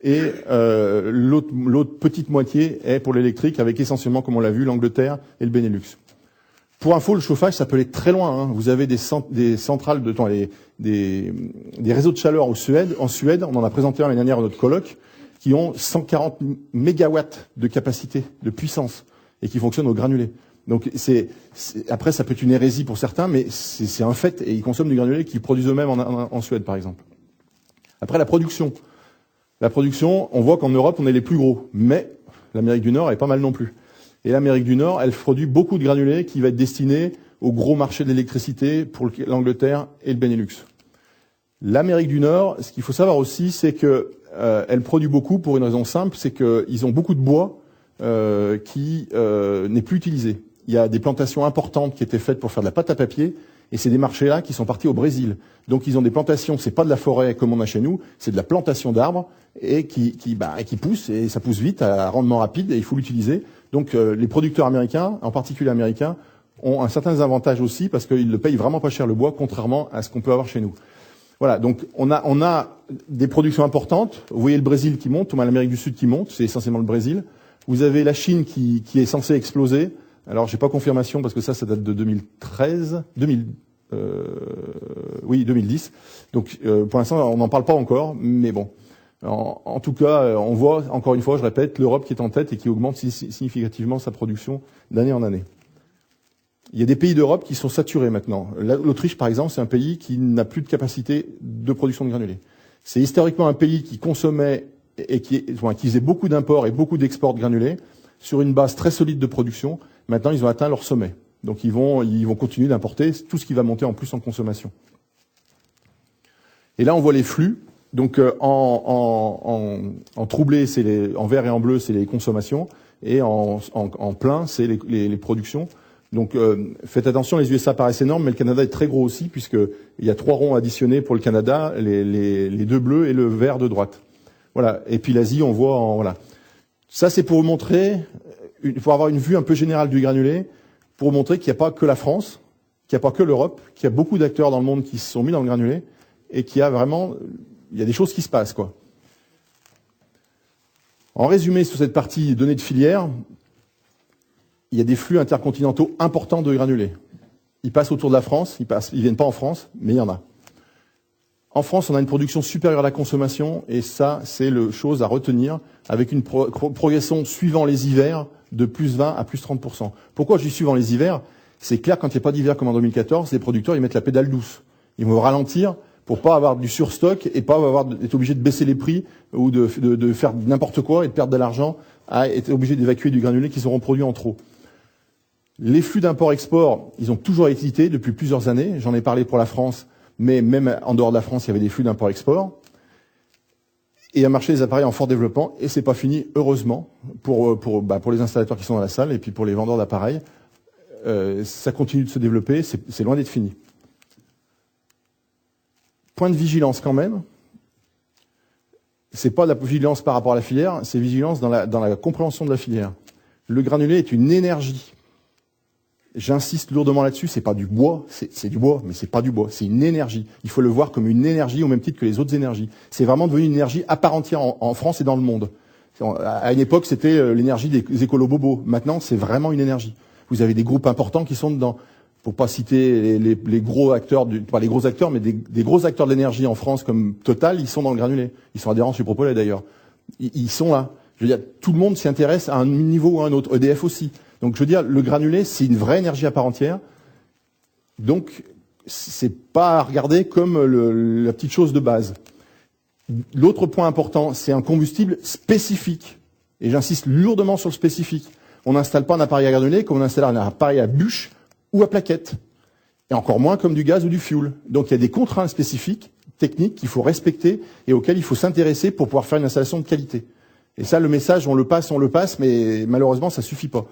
Et l'autre petite moitié est pour l'électrique, avec essentiellement, comme on l'a vu, l'Angleterre et le Benelux. Pour info, le chauffage, ça peut aller très loin. Hein. Vous avez des centrales des réseaux de chaleur en Suède, on en a présenté un l'année dernière à notre colloque, qui ont 140 mégawatts de capacité, de puissance, et qui fonctionnent au granulé. Donc après, ça peut être une hérésie pour certains, mais c'est un fait, et ils consomment du granulé qu'ils produisent eux-mêmes en Suède, par exemple. Après, la production. La production, on voit qu'en Europe, on est les plus gros, mais l'Amérique du Nord est pas mal non plus. Et l'Amérique du Nord, elle produit beaucoup de granulés qui va être destiné au gros marché de l'électricité pour l'Angleterre et le Benelux. L'Amérique du Nord, ce qu'il faut savoir aussi, c'est que elle produit beaucoup pour une raison simple, c'est qu'ils ont beaucoup de bois qui n'est plus utilisé. Il y a des plantations importantes qui étaient faites pour faire de la pâte à papier, et c'est des marchés-là qui sont partis au Brésil. Donc ils ont des plantations, c'est pas de la forêt comme on a chez nous, c'est de la plantation d'arbres et qui pousse, et ça pousse vite à rendement rapide, et il faut l'utiliser. Donc les producteurs américains, en particulier américains, ont un certain avantage aussi parce qu'ils le payent vraiment pas cher le bois, contrairement à ce qu'on peut avoir chez nous. Voilà, donc on a des productions importantes. Vous voyez le Brésil qui monte, ou l'Amérique du Sud qui monte, c'est essentiellement le Brésil. Vous avez la Chine qui est censée exploser. Alors j'ai pas confirmation parce que ça date de 2010. Donc pour l'instant on n'en parle pas encore, mais bon. En tout cas, on voit, encore une fois, je répète, l'Europe qui est en tête et qui augmente significativement sa production d'année en année. Il y a des pays d'Europe qui sont saturés maintenant. L'Autriche, par exemple, c'est un pays qui n'a plus de capacité de production de granulés. C'est historiquement un pays qui consommait et qui faisait beaucoup d'imports et beaucoup d'exports de granulés sur une base très solide de production. Maintenant, ils ont atteint leur sommet. Donc, ils vont continuer d'importer tout ce qui va monter en plus en consommation. Et là, on voit les flux. Donc, en troublé, en vert et en bleu, c'est les consommations. Et en plein, c'est les productions. Donc faites attention, les USA paraissent énormes, mais le Canada est très gros aussi, puisqu'il y a 3 ronds additionnés pour le Canada, les 2 bleus et le vert de droite. Voilà. Et puis l'Asie, on voit voilà. Ça, c'est pour vous montrer, pour avoir une vue un peu générale du granulé, pour vous montrer qu'il n'y a pas que la France, qu'il n'y a pas que l'Europe, qu'il y a beaucoup d'acteurs dans le monde qui se sont mis dans le granulé, et qu'il y a vraiment, il y a des choses qui se passent, quoi. En résumé, sur cette partie données de filière, il y a des flux intercontinentaux importants de granulés. Ils passent autour de la France, ils viennent pas en France, mais il y en a. En France, on a une production supérieure à la consommation, et ça, c'est le chose à retenir, avec une progression suivant les hivers de plus 20 à plus 30%. Pourquoi je dis suivant les hivers? C'est clair, quand il n'y a pas d'hiver comme en 2014, les producteurs, ils mettent la pédale douce. Ils vont ralentir pour pas avoir du surstock et pas être obligé de baisser les prix ou de faire n'importe quoi et de perdre de l'argent à être obligé d'évacuer du granulé qu'ils auront produit en trop. Les flux d'import-export, ils ont toujours existé depuis plusieurs années. J'en ai parlé pour la France, mais même en dehors de la France, il y avait des flux d'import-export. Et un marché des appareils en fort développement, et c'est pas fini, heureusement, pour les installateurs qui sont dans la salle et puis pour les vendeurs d'appareils. Ça continue de se développer, c'est loin d'être fini. Point de vigilance quand même. C'est pas de la vigilance par rapport à la filière, c'est vigilance dans la compréhension de la filière. Le granulé est une énergie. J'insiste lourdement là-dessus, c'est pas du bois, c'est du bois, mais c'est pas du bois, c'est une énergie. Il faut le voir comme une énergie au même titre que les autres énergies. C'est vraiment devenu une énergie à part entière en France et dans le monde. À une époque, c'était l'énergie des écolo-bobos. Maintenant, c'est vraiment une énergie. Vous avez des groupes importants qui sont dedans. Pour pas citer les gros acteurs, pas les gros acteurs, mais des gros acteurs de l'énergie en France comme Total, ils sont dans le granulé. Ils sont adhérents chez Propolet d'ailleurs. Ils sont là. Je veux dire, tout le monde s'y intéresse à un niveau ou à un autre. EDF aussi. Donc je veux dire, le granulé, c'est une vraie énergie à part entière. Donc c'est pas à regarder comme la petite chose de base. L'autre point important, c'est un combustible spécifique. Et j'insiste lourdement sur le spécifique. On n'installe pas un appareil à granulé comme on installe un appareil à bûche ou à plaquette. Et encore moins comme du gaz ou du fioul. Donc il y a des contraintes spécifiques, techniques, qu'il faut respecter et auxquelles il faut s'intéresser pour pouvoir faire une installation de qualité. Et ça, le message, on le passe, mais malheureusement, ça suffit pas.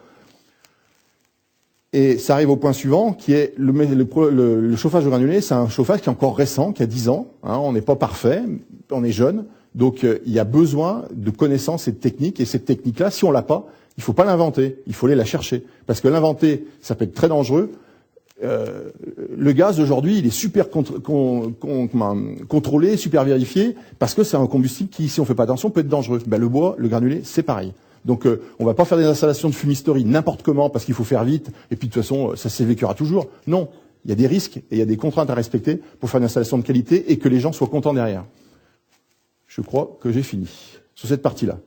Et ça arrive au point suivant, qui est le chauffage au granulé. C'est un chauffage qui est encore récent, qui a 10 ans. Hein, on n'est pas parfait, on est jeune. Donc il y a besoin de connaissances et de techniques. Et cette technique-là, si on l'a pas, il faut pas l'inventer. Il faut aller la chercher. Parce que l'inventer, ça peut être très dangereux. Le gaz aujourd'hui, il est super contrôlé, super vérifié, parce que c'est un combustible qui, si on fait pas attention, peut être dangereux. Ben, le bois, le granulé, c'est pareil. Donc on va pas faire des installations de fumisterie n'importe comment parce qu'il faut faire vite et puis de toute façon ça s'évacuera toujours. Non, il y a des risques et il y a des contraintes à respecter pour faire une installation de qualité et que les gens soient contents derrière. Je crois que j'ai fini sur cette partie-là.